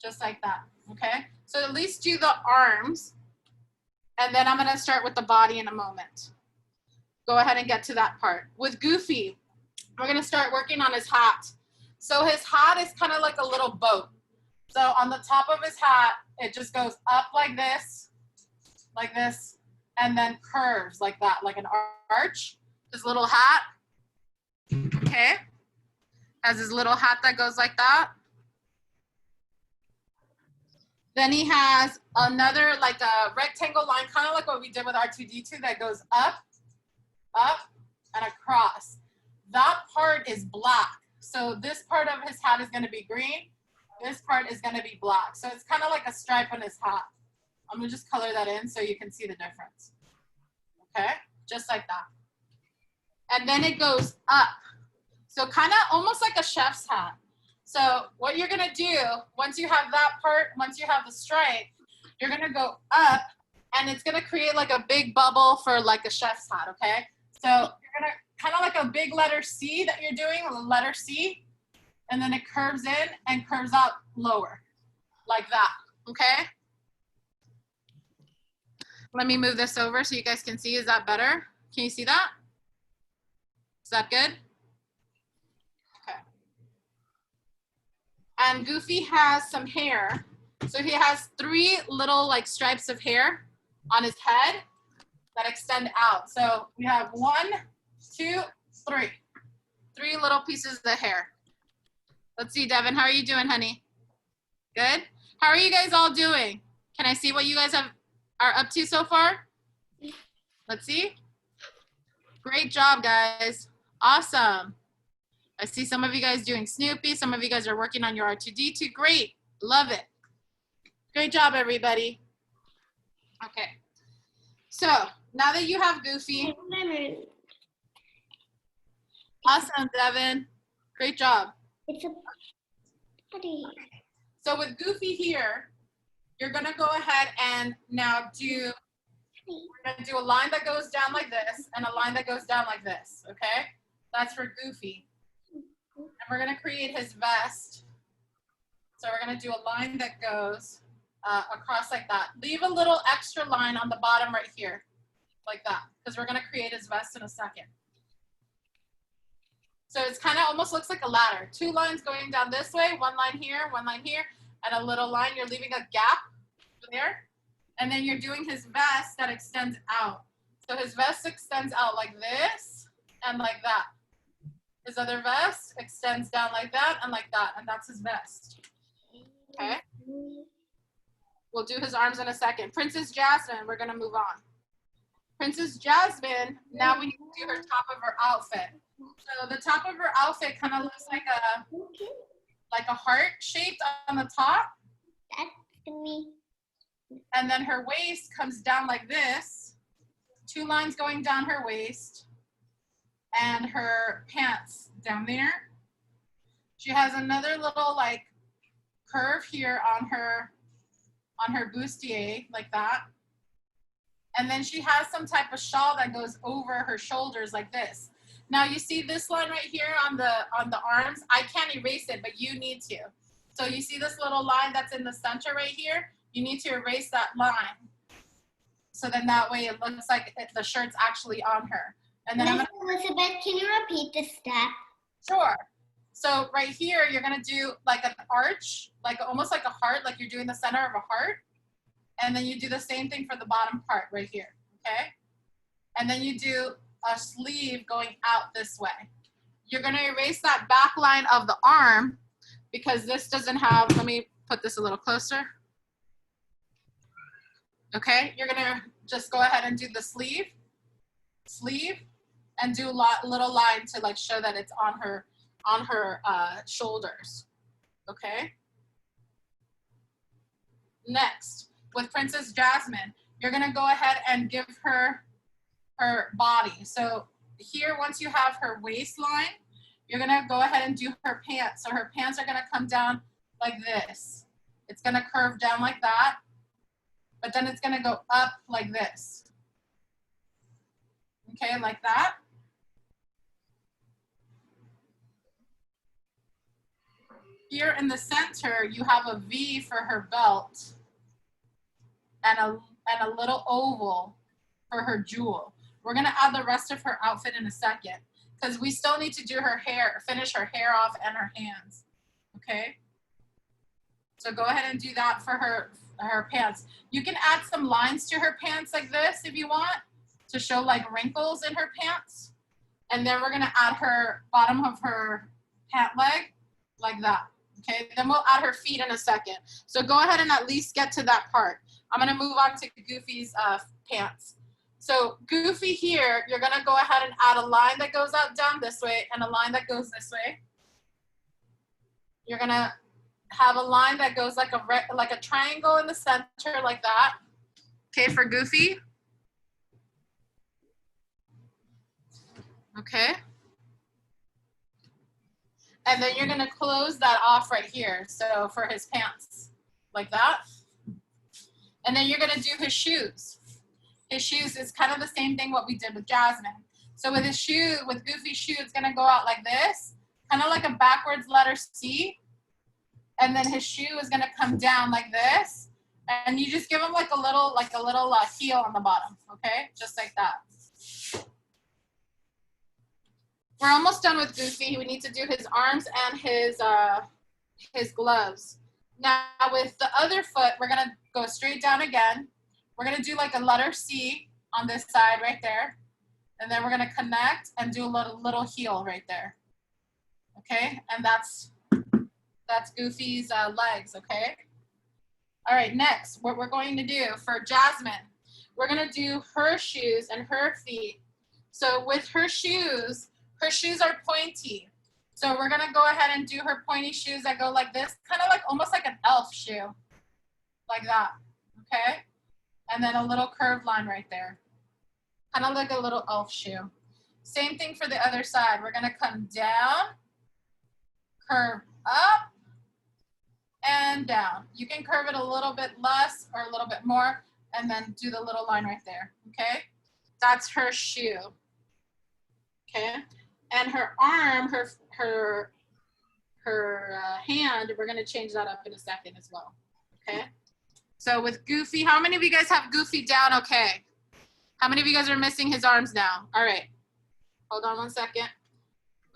just like that, okay? So at least do the arms, and then I'm gonna start with the body in a moment. Go ahead and get to that part. With Goofy, we're gonna start working on his hat. So his hat is kind of like a little boat. So on the top of his hat, it just goes up like this, and then curves like that, like an arch. His little hat, okay? Has his little hat that goes like that. Then he has another, like a rectangle line, kind of like what we did with R2-D2, that goes up, and across. That part is black. So this part of his hat is gonna be green. This part is gonna be black. So it's kind of like a stripe on his hat. I'm gonna just color that in so you can see the difference. Okay, just like that. And then it goes up. So kind of almost like a chef's hat. So what you're gonna do, once you have that part, once you have the stripe, you're gonna go up, and it's gonna create like a big bubble for like a chef's hat, okay? So you're gonna, kind of like a big letter C that you're doing, a letter C, and then it curves in and curves out lower, like that, okay? Let me move this over so you guys can see. Is that better? Can you see that? Is that good? Okay. And Goofy has some hair. So he has 3 little like stripes of hair on his head that extend out. So we have 1, 2, 3. 3 little pieces of hair. Let's see, Devin, how are you doing, honey? Good? How are you guys all doing? Can I see what you guys are up to so far? Let's see. Great job, guys. Awesome. I see some of you guys doing Snoopy. Some of you guys are working on your R2-D2. Great. Love it. Great job, everybody. Okay. So now that you have Goofy. Awesome, Devin. Great job. It's a body. So with Goofy here, you're going to go ahead and now we're going to do a line that goes down like this and a line that goes down like this, okay? That's for Goofy. And we're going to create his vest. So we're going to do a line that goes across like that. Leave a little extra line on the bottom right here, like that, because we're going to create his vest in a second. So it's kind of almost looks like a ladder. 2 lines going down this way, 1 line here, and a little line. You're leaving a gap there. And then you're doing his vest that extends out. So his vest extends out like this and like that. His other vest extends down like that, and that's his vest. Okay? We'll do his arms in a second. Princess Jasmine, we're gonna move on. Princess Jasmine, now we need to do her top of her outfit. So the top of her outfit kind of looks like a heart shaped on the top. That's me. And then her waist comes down like this. 2 lines going down her waist. And her pants down there. She has another little like curve here on her bustier, like that. And then she has some type of shawl that goes over her shoulders like this. Now you see this line right here on the arms. I can't erase it, but you need to. So you see this little line that's in the center right here? You need to erase that line. So then that way it looks like the shirt's actually on her. And then Elizabeth, can you repeat the step? Sure. So right here, you're gonna do like an arch, like almost like a heart, like you're doing the center of a heart. And then you do the same thing for the bottom part right here, okay? And then you do a sleeve going out this way. You're gonna erase that back line of the arm because this doesn't have, let me put this a little closer. Okay, you're gonna just go ahead and do the sleeve, and do a little line to like show that it's on her shoulders, okay? Next, with Princess Jasmine, you're gonna go ahead and give her her body. So here, once you have her waistline, you're gonna go ahead and do her pants. So her pants are gonna come down like this. It's gonna curve down like that, but then it's gonna go up like this. Okay, like that. Here in the center, you have a V for her belt and a little oval for her jewel. We're gonna add the rest of her outfit in a second because we still need to do her hair, finish her hair off and her hands, okay? So go ahead and do that for her pants. You can add some lines to her pants like this if you want to show like wrinkles in her pants. And then we're gonna add her bottom of her pant leg like that, okay? Then we'll add her feet in a second. So go ahead and at least get to that part. I'm gonna move on to Goofy's pants. So Goofy here, you're gonna go ahead and add a line that goes out down this way and a line that goes this way. You're gonna have a line that goes like a triangle in the center like that. Okay, for Goofy. Okay. And then you're gonna close that off right here. So for his pants, like that. And then you're gonna do his shoes. His shoes is kind of the same thing what we did with Jasmine. So with his shoe, with Goofy's shoe, it's gonna go out like this, kind of like a backwards letter C. And then his shoe is gonna come down like this. And you just give him like a little heel on the bottom, okay? Just like that. We're almost done with Goofy. We need to do his arms and his gloves. Now with the other foot, we're gonna go straight down again. We're gonna do like a letter C on this side right there. And then we're gonna connect and do a little heel right there. Okay, and that's Goofy's legs, okay? All right, next, what we're going to do for Jasmine, we're gonna do her shoes and her feet. So with her shoes are pointy. So we're gonna go ahead and do her pointy shoes that go like this, kind of like almost like an elf shoe, like that, okay? And then a little curved line right there, kind of like a little elf shoe. Same thing for the other side. We're gonna come down, curve up, and down. You can curve it a little bit less or a little bit more, and then do the little line right there, okay? That's her shoe, okay? And her arm, her hand, we're gonna change that up in a second as well, okay? So with Goofy, how many of you guys have Goofy down okay? How many of you guys are missing his arms now? All right, hold on one second.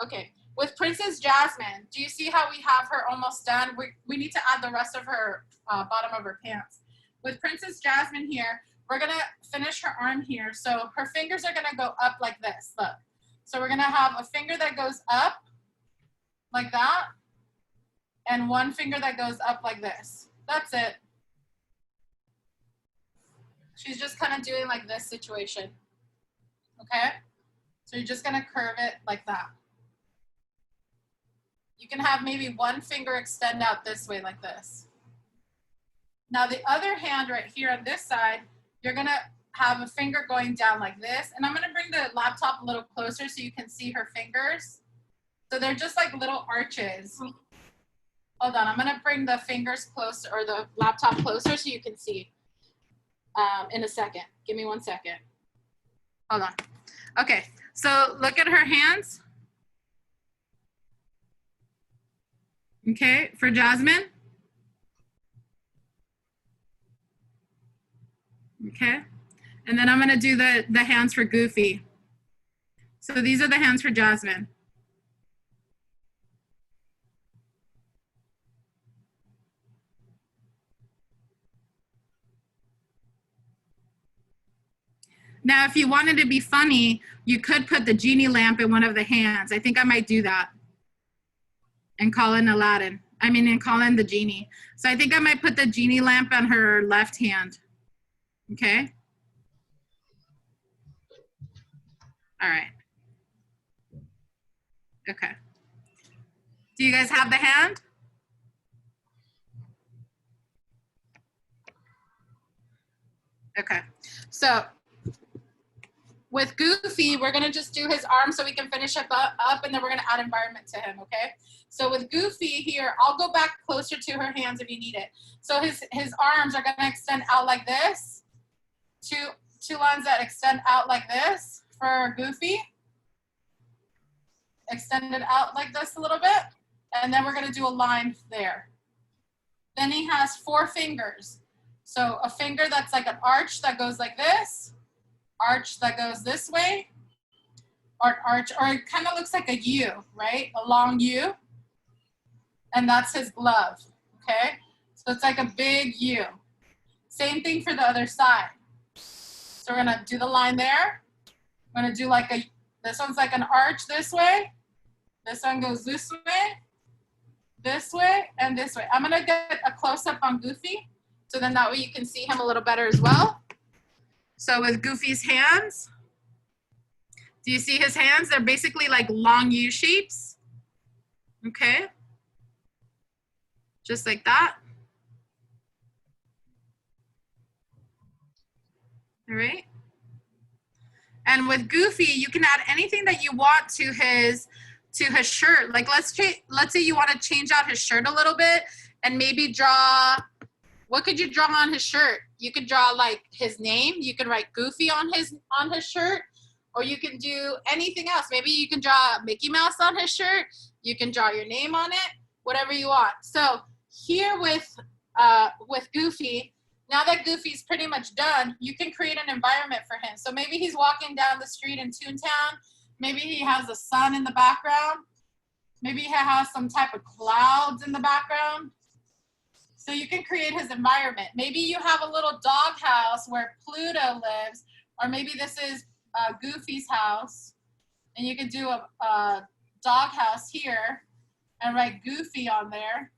Okay, with Princess Jasmine, do you see how we have her almost done? We need to add the rest of her bottom of her pants. With Princess Jasmine here, we're gonna finish her arm here. So her fingers are gonna go up like this, look. So we're gonna have a finger that goes up like that, and one finger that goes up like this. That's it. She's just kind of doing like this situation, okay? So you're just gonna curve it like that. You can have maybe one finger extend out this way like this. Now the other hand right here on this side, you're gonna have a finger going down like this. And I'm gonna bring the laptop a little closer so you can see her fingers. So they're just like little arches. Hold on, I'm gonna bring the fingers closer, or the laptop closer so you can see in a second. Give me 1 second. Hold on. Okay, so look at her hands. Okay, for Jasmine. Okay, and then I'm gonna do the hands for Goofy. So these are the hands for Jasmine. Now, if you wanted to be funny, you could put the genie lamp in one of the hands. I think I might do that and call in Aladdin. And call in the genie. So I think I might put the genie lamp on her left hand. Okay. All right. Okay. Do you guys have the hand? Okay. So with Goofy, we're gonna just do his arm so we can finish up, and then we're gonna add environment to him, okay? So with Goofy here, I'll go back closer to her hands if you need it. So his arms are gonna extend out like this. Two lines that extend out like this for Goofy. Extend it out like this a little bit. And then we're gonna do a line there. Then he has 4 fingers. So a finger that's like an arch that goes like this, arch that goes this way, or arch, or it kind of looks like a U, right? A long U. And that's his glove, okay? So it's like a big U. Same thing for the other side. So we're gonna do the line there. We're gonna do like this one's like an arch this way. This one goes this way, and this way. I'm gonna get a close-up on Goofy, so then that way you can see him a little better as well. So with Goofy's hands, do you see his hands? They're basically like long U shapes, okay? Just like that. All right. And with Goofy, you can add anything that you want to his shirt. Like let's say you want to change out his shirt a little bit and maybe draw, what could you draw on his shirt? You could draw like his name. You could write Goofy on his shirt, or you can do anything else. Maybe you can draw Mickey Mouse on his shirt. You can draw your name on it, whatever you want. So here with Goofy, now that Goofy's pretty much done, you can create an environment for him. So maybe he's walking down the street in Toontown. Maybe he has the sun in the background. Maybe he has some type of clouds in the background. So you can create his environment. Maybe you have a little dog house where Pluto lives, or maybe this is Goofy's house, and you can do a dog house here and write Goofy on there.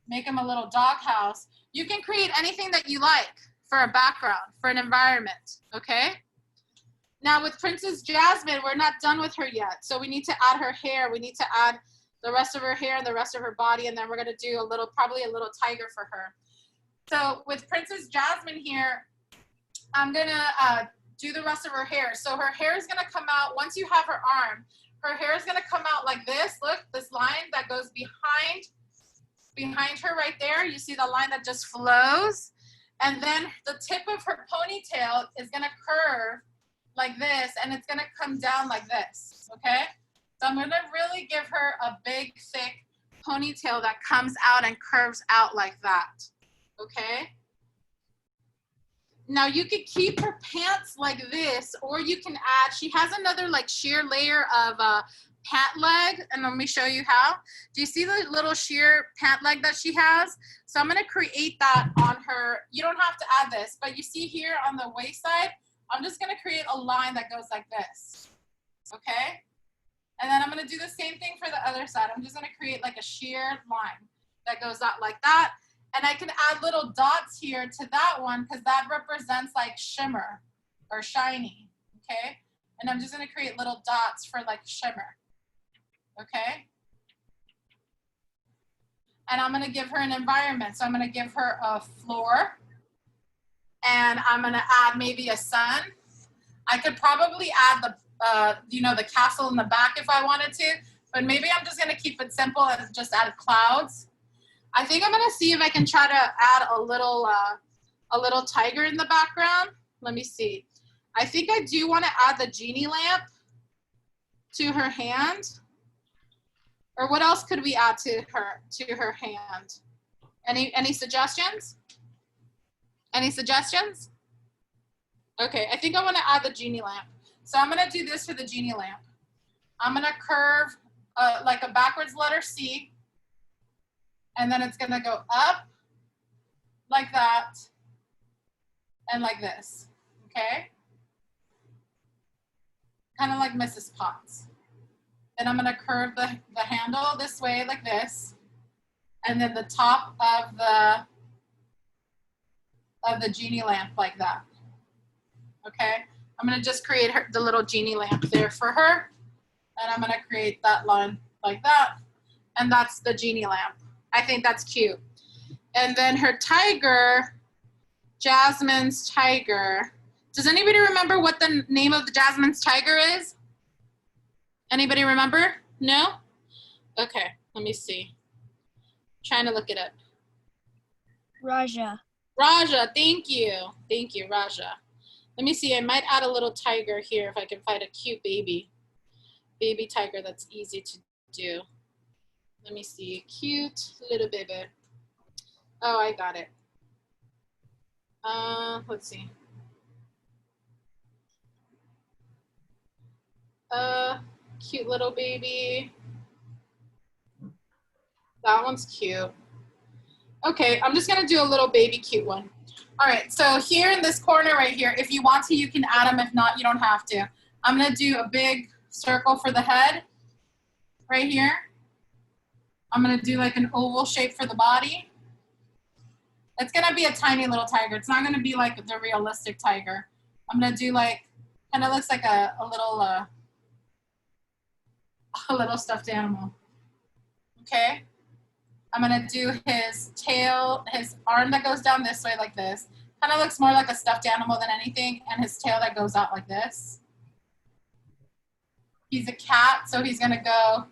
Make him a little dog house. You can create anything that you like for a background, for an environment, okay? Now with Princess Jasmine, we're not done with her yet. So we need to add her hair. We need to add the rest of her hair and the rest of her body, and then we're gonna do probably a little tiger for her. So with Princess Jasmine here, I'm gonna do the rest of her hair. So her hair is gonna come out, once you have her arm, her hair is gonna come out like this. Look, this line that goes behind her right there. You see the line that just flows? And then the tip of her ponytail is gonna curve like this, and it's gonna come down like this, okay? So I'm gonna really give her a big, thick ponytail that comes out and curves out like that, okay? Now you could keep her pants like this, or you can add, she has another like sheer layer of pant leg, and let me show you how. Do you see the little sheer pant leg that she has? So I'm gonna create that on her. You don't have to add this, but you see here on the waist side, I'm just gonna create a line that goes like this, okay? And then I'm gonna do the same thing for the other side. I'm just gonna create like a sheer line that goes out like that. And I can add little dots here to that one because that represents like shimmer or shiny, okay? And I'm just gonna create little dots for like shimmer, okay? And I'm gonna give her an environment. So I'm gonna give her a floor, and I'm gonna add maybe a sun. I could probably add the the castle in the back if I wanted to, but maybe I'm just gonna keep it simple and just add clouds. I think I'm gonna see if I can try to add a little tiger in the background. Let me see. I think I do wanna add the genie lamp to her hand. Or what else could we add to her hand? Any suggestions? Any suggestions? Okay, I think I want to add the genie lamp. So I'm going to do this for the genie lamp. I'm going to curve like a backwards letter C, and then it's going to go up like that and like this, okay? Kind of like Mrs. Potts. Then I'm going to curve the handle this way like this, and then the top of the genie lamp like that. Okay, I'm gonna just create the little genie lamp there for her, and I'm gonna create that line like that, and that's the genie lamp. I think that's cute. And then her tiger, Jasmine's tiger, Does anybody remember what the name of the Jasmine's tiger is? Anybody remember? No? Okay, let me see. Trying to look it up. Raja. Raja, thank you. Thank you, Raja. Let me see, I might add a little tiger here if I can find a cute baby tiger that's easy to do. Let me see, cute little baby. Oh, I got it. Let's see. Cute little baby. That one's cute. Okay, I'm just gonna do a little baby cute one. All right, so here in this corner right here, if you want to, you can add them. If not, you don't have to. I'm gonna do a big circle for the head right here. I'm gonna do like an oval shape for the body. It's gonna be a tiny little tiger. It's not gonna be like the realistic tiger. I'm gonna do like, kind of looks like a little stuffed animal. Okay. I'm gonna do his tail, his arm that goes down this way like this. Kind of looks more like a stuffed animal than anything, and his tail that goes out like this. He's a cat, so he's gonna go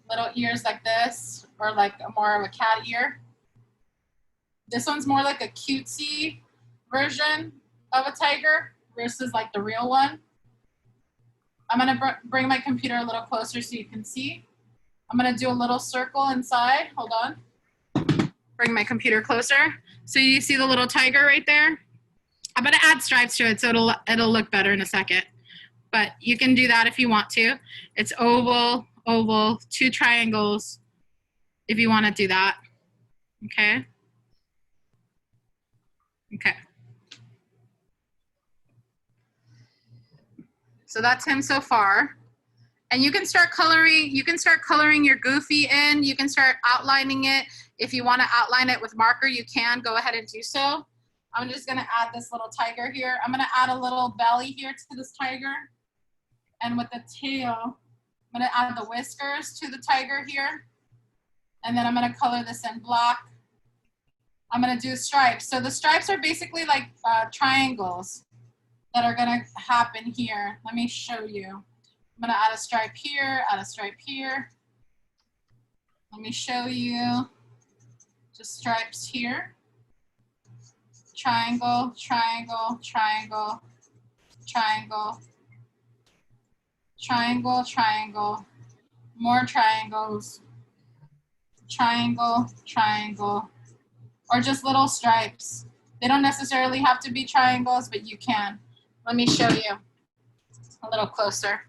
little ears like this, or like more of a cat ear. This one's more like a cutesy version of a tiger versus like the real one. I'm gonna bring my computer a little closer so you can see. I'm gonna do a little circle inside, hold on. Bring my computer closer. So you see the little tiger right there? I'm gonna add stripes to it so it'll look better in a second. But you can do that if you want to. It's oval, oval, 2 triangles if you wanna do that, okay? Okay. So that's him so far. And you can start coloring your Goofy in. You can start outlining it. If you want to outline it with marker, you can go ahead and do so. I'm just going to add this little tiger here. I'm going to add a little belly here to this tiger. And with the tail, I'm going to add the whiskers to the tiger here. And then I'm going to color this in black. I'm going to do stripes. So the stripes are basically like triangles that are going to happen here. Let me show you. I'm gonna add a stripe here, add a stripe here. Let me show you just stripes here. Triangle, triangle, triangle, triangle, triangle, triangle, more triangles, triangle, triangle, or just little stripes. They don't necessarily have to be triangles, but you can. Let me show you a little closer.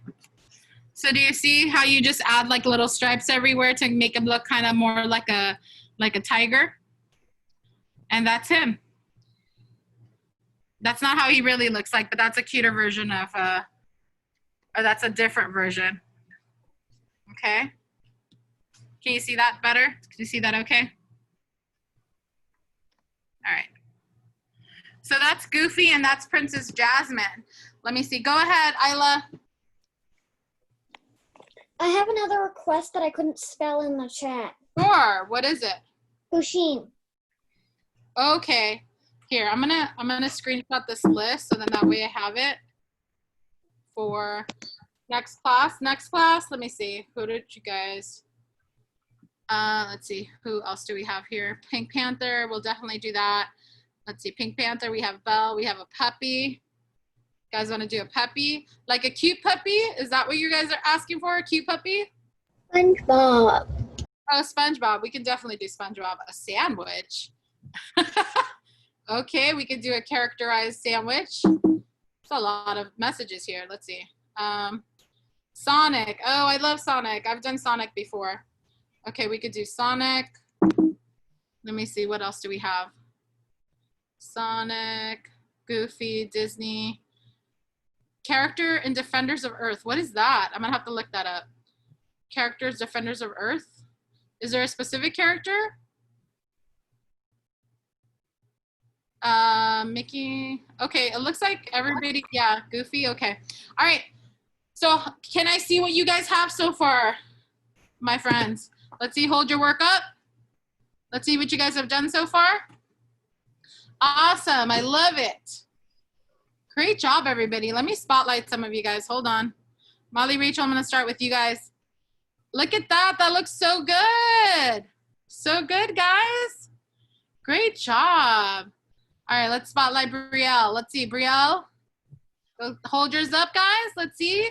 So do you see how you just add like little stripes everywhere to make him look kind of more like a tiger? And that's him. That's not how he really looks like, but that's a cuter version of, or that's a different version. Okay. Can you see that better? Can you see that okay? All right. So that's Goofy and that's Princess Jasmine. Let me see. Go ahead, Isla. I have another request that I couldn't spell in the chat. Sure. What is it? Hushin. Okay. Here, I'm gonna screenshot this list so then that way I have it for next class. Next class, let me see. Who did you guys? Let's see. Who else do we have here? Pink Panther. We'll definitely do that. Let's see. Pink Panther. We have Belle. We have a puppy. You guys want to do a puppy? Like a cute puppy? Is that what you guys are asking for? A cute puppy? SpongeBob. Oh, SpongeBob. We can definitely do SpongeBob. A sandwich. Okay, we could do a characterized sandwich. There's a lot of messages here. Let's see. Sonic. Oh, I love Sonic. I've done Sonic before. Okay, we could do Sonic. Let me see. What else do we have? Sonic, Goofy, Disney. Character in Defenders of Earth. What is that? I'm going to have to look that up. Characters, Defenders of Earth. Is there a specific character? Mickey. Okay, it looks like everybody, yeah, Goofy. Okay. All right. So can I see what you guys have so far, my friends? Let's see. Hold your work up. Let's see what you guys have done so far. Awesome. I love it. Great job, everybody. Let me spotlight some of you guys. Hold on. Molly, Rachel, I'm going to start with you guys. Look at that. That looks so good. So good, guys. Great job. All right, let's spotlight Brielle. Let's see, Brielle. Hold yours up, guys. Let's see.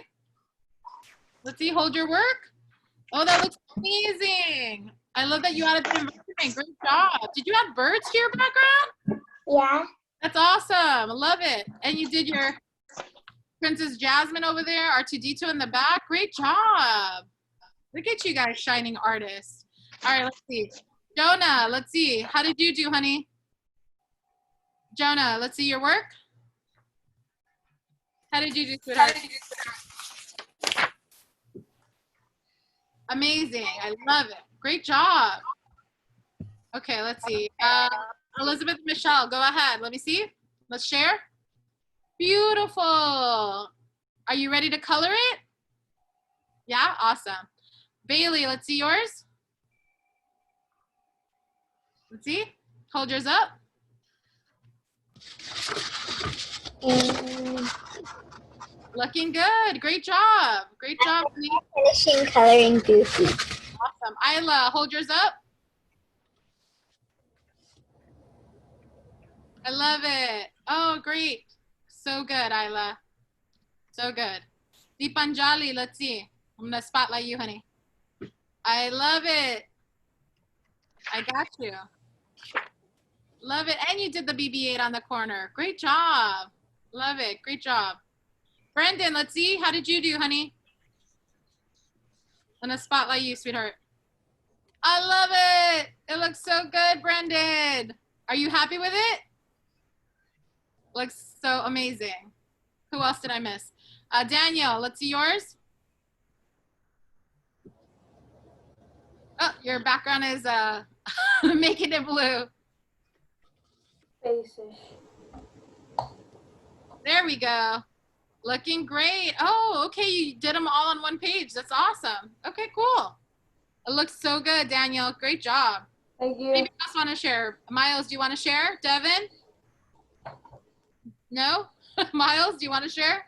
Let's see, hold your work. Oh, that looks amazing. I love that you added the environment. Great job. Did you add birds to your background? Yeah. That's awesome. I love it. And you did your Princess Jasmine over there, R2D2 in the back. Great job. Look at you guys, shining artists. All right, let's see. Jonah, let's see. How did you do, honey? Jonah, let's see your work. How did you do, sweetheart? Amazing. I love it. Great job. Okay, let's see. Elizabeth Michelle, go ahead. Let me see. Let's share. Beautiful. Are you ready to color it? Yeah, awesome. Bailey, let's see yours. Let's see. Hold yours up. Looking good. Great job. Great job. Finishing coloring Goofy. Awesome. Isla, hold yours up. I love it. Oh, great. So good, Isla. So good. Deepanjali, let's see. I'm going to spotlight you, honey. I love it. I got you. Love it. And you did the BB-8 on the corner. Great job. Love it. Great job. Brendan, let's see. How did you do, honey? I'm going to spotlight you, sweetheart. I love it. It looks so good, Brendan. Are you happy with it? Looks so amazing. Who else did I miss? Daniel, let's see yours. Oh, your background is making it blue. Basish. There we go. Looking great. Oh, okay, you did them all on one page. That's awesome. Okay, cool. It looks so good, Daniel. Great job. Thank you. Maybe else want to share. Miles, do you want to share? Devin? No? Miles, do you want to share?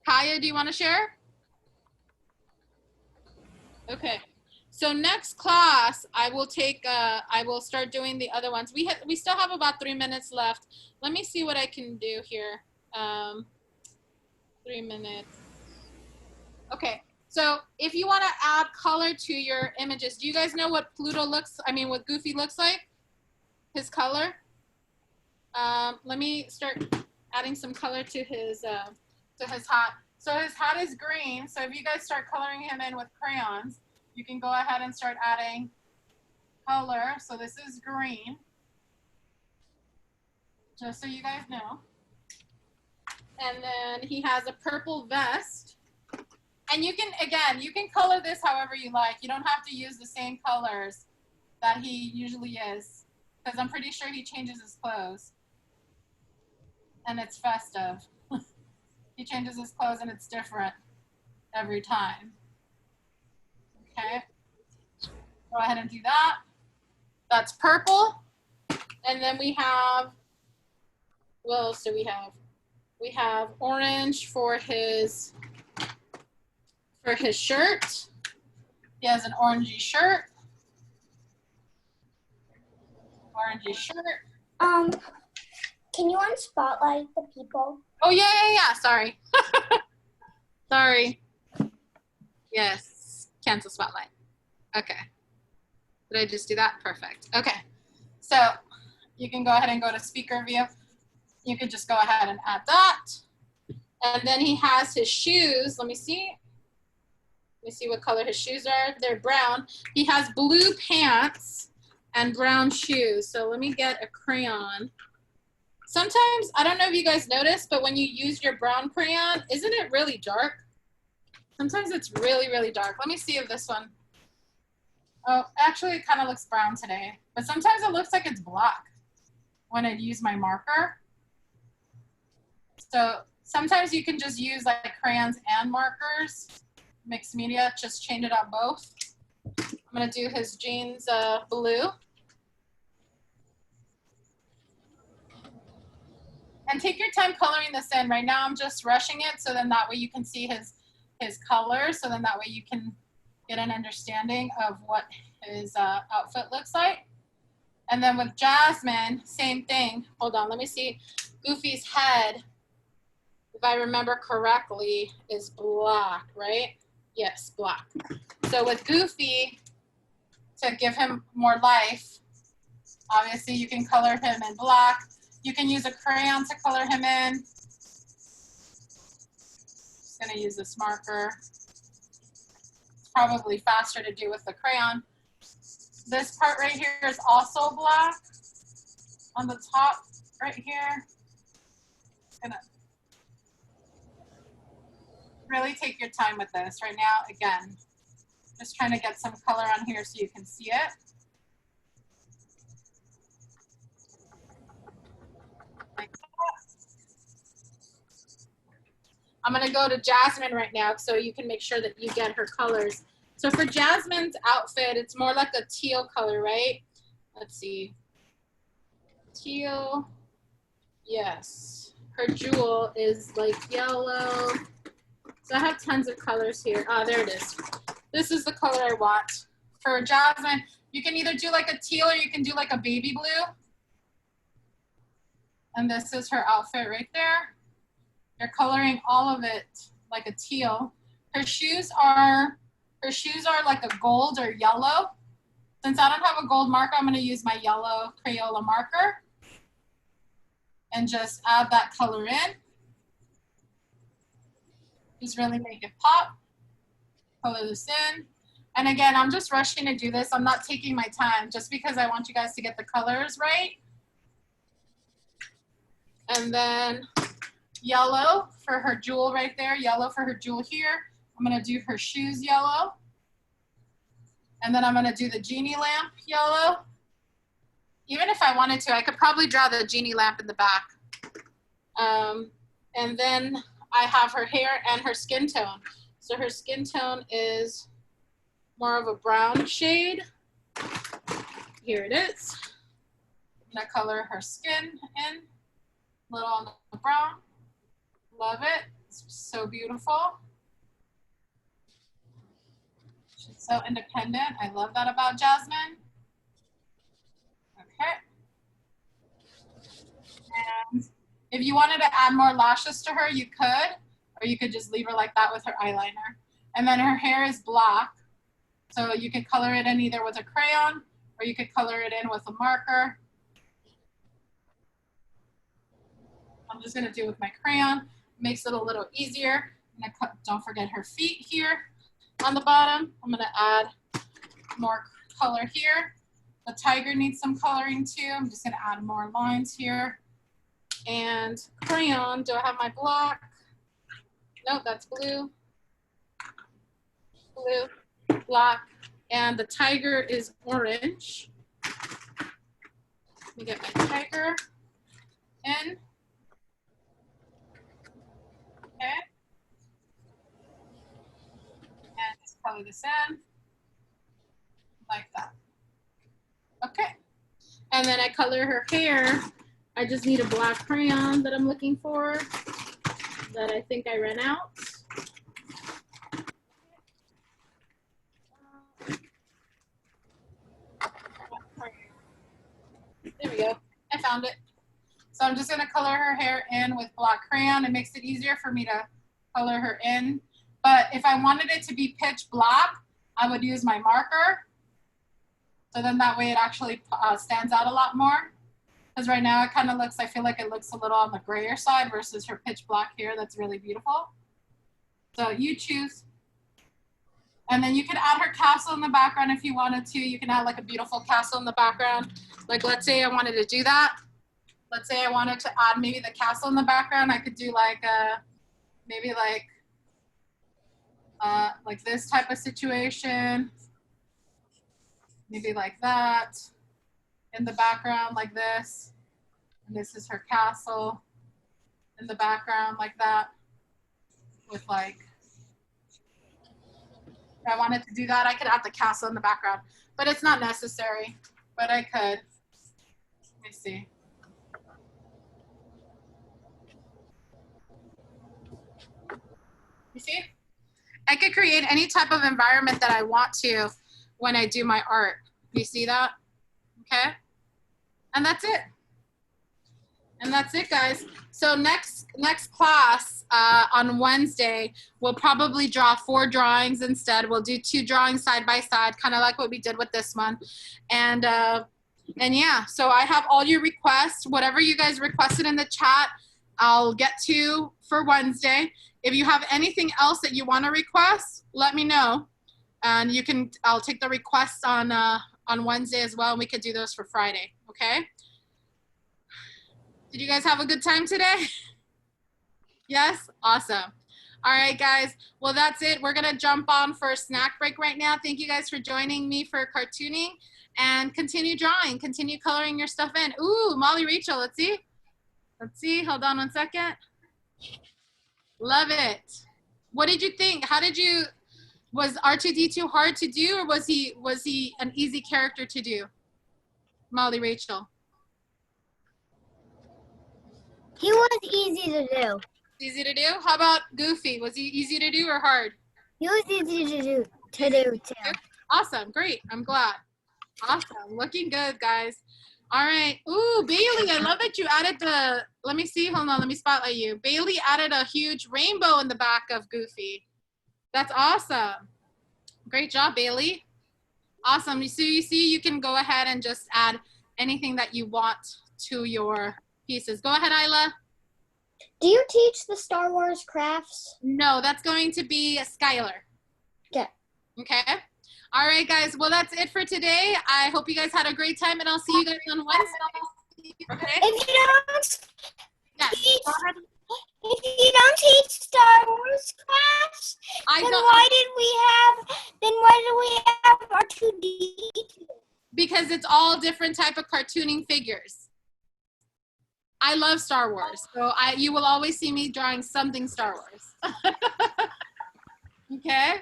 Kaya, do you want to share? Okay. So next class, I will start doing the other ones. We still have about 3 minutes left. Let me see what I can do here. 3 minutes. Okay. So if you want to add color to your images, do you guys know what what Goofy looks like? His color? Let me start adding some color to his hat. So his hat is green. So if you guys start coloring him in with crayons, you can go ahead and start adding color. So this is green, just so you guys know. And then he has a purple vest. And you can color this however you like. You don't have to use the same colors that he usually is, because I'm pretty sure he changes his clothes. And it's festive. He changes his clothes and it's different every time. Okay, go ahead and do that. That's purple. And then we have, what else do we have? We have orange for his shirt. He has an orangey shirt. Orangey shirt. Can you unspotlight the people? Oh, yeah. Sorry. Sorry. Yes. Cancel spotlight. Okay. Did I just do that? Perfect. Okay. So you can go ahead and go to speaker view. You could just go ahead and add that. And then he has his shoes. Let me see. Let me see what color his shoes are. They're brown. He has blue pants and brown shoes. So let me get a crayon. Sometimes, I don't know if you guys notice, but when you use your brown crayon, isn't it really dark? Sometimes it's really, really dark. Let me see if this one, oh, actually it kind of looks brown today, but sometimes it looks like it's black when I use my marker. So sometimes you can just use like crayons and markers, mixed media, just change it up both. I'm gonna do his jeans blue. And take your time coloring this in. Right now I'm just rushing it so then that way you can see his color, so then that way you can get an understanding of what his outfit looks like. And then with Jasmine, same thing. Hold on, let me see. Goofy's head, if I remember correctly, is black, right? Yes, black. So with Goofy, to give him more life, obviously you can color him in black. You can use a crayon to color him in. Just gonna use this marker. It's probably faster to do with the crayon. This part right here is also black on the top right here. Just gonna really take your time with this. Right now, again, just trying to get some color on here so you can see it. Like that. I'm gonna go to Jasmine right now so you can make sure that you get her colors. So for Jasmine's outfit, it's more like a teal color, right? Let's see. Teal, yes. Her jewel is like yellow. So I have tons of colors here. Oh, there it is. This is the color I want. For Jasmine, you can either do like a teal or you can do like a baby blue. And this is her outfit right there. You're coloring all of it like a teal. Her shoes are like a gold or yellow. Since I don't have a gold marker, I'm gonna use my yellow Crayola marker and just add that color in. Just really make it pop. Color this in. And again, I'm just rushing to do this. I'm not taking my time just because I want you guys to get the colors right. And then yellow for her jewel right there, yellow for her jewel here. I'm gonna do her shoes yellow. And then I'm gonna do the genie lamp yellow. Even if I wanted to, I could probably draw the genie lamp in the back. And then I have her hair and her skin tone. So her skin tone is more of a brown shade. Here it is. I'm gonna color her skin in, a little on the brown. Love it, it's so beautiful. She's so independent. I love that about Jasmine. Okay. And if you wanted to add more lashes to her, you could, or you could just leave her like that with her eyeliner. And then her hair is black. So you could color it in either with a crayon or you could color it in with a marker. I'm just gonna do it with my crayon. Makes it a little easier. I'm gonna don't forget her feet here on the bottom. I'm gonna add more color here. The tiger needs some coloring too. I'm just gonna add more lines here. And crayon, do I have my black? Nope, that's blue. Blue, black, and the tiger is orange. Let me get my tiger in. Okay. And just color this in like that. Okay. And then I color her hair. I just need a black crayon that I'm looking for that I think I ran out. There we go. I found it. So I'm just going to color her hair in with black crayon. It makes it easier for me to color her in. But if I wanted it to be pitch black, I would use my marker. So then that way it actually stands out a lot more. Because right now it kind of looks, I feel like it looks a little on the grayer side versus her pitch black hair. That's really beautiful. So you choose. And then you can add her castle in the background if you wanted to. You can add like a beautiful castle in the background. Like let's say I wanted to do that. Let's say I wanted to add maybe the castle in the background. I could do like maybe like this type of situation. Maybe like that in the background like this. And this is her castle in the background like that. With like, if I wanted to do that, I could add the castle in the background. But it's not necessary, but I could. Let me see. You see? I could create any type of environment that I want to when I do my art. You see that? Okay. And that's it. And that's it, guys. So next class on Wednesday, we'll probably draw 4 drawings instead. We'll do 2 drawings side by side, kind of like what we did with this one. And yeah, so I have all your requests. Whatever you guys requested in the chat, I'll get to for Wednesday. If you have anything else that you want to request, let me know. And you can, I'll take the requests on Wednesday as well, and we could do those for Friday, okay? Did you guys have a good time today? Yes? Awesome. All right, guys. Well, that's it. We're going to jump on for a snack break right now. Thank you guys for joining me for cartooning. And continue drawing. Continue coloring your stuff in. Ooh, Molly Rachel, let's see. Let's see. Hold on 1 second. Love it. What did you think? How did you, was R2D2 hard to do, or was he an easy character to do? Molly Rachel. He was easy to do. Easy to do? How about Goofy? Was he easy to do or hard? He was easy to do too. Awesome. Great. I'm glad. Awesome. Looking good, guys. All right. Ooh, Bailey, I love that you added the, let me see. Hold on. Let me spotlight you. Bailey added a huge rainbow in the back of Goofy. That's awesome. Great job, Bailey. Awesome. So you see, you can go ahead and just add anything that you want to your pieces. Go ahead, Isla. Do you teach the Star Wars crafts? No, that's going to be Skylar. Okay. Okay. All right, guys. Well, that's it for today. I hope you guys had a great time, and I'll see you guys on Wednesday. Okay? If you don't Yes. teach, if you don't teach Star Wars class, then why do we have R2D2? Because it's all different type of cartooning figures. I love Star Wars, so you will always see me drawing something Star Wars. Okay?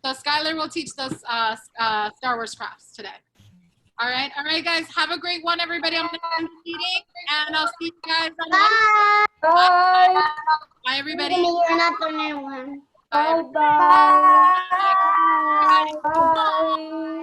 So Skylar will teach those Star Wars crafts today. All right, guys. Have a great one, everybody. I'm going to end the meeting, and I'll see you guys on Wednesday. Bye. Bye, everybody. You're not the new one. Bye. Bye. Bye. Bye. Bye.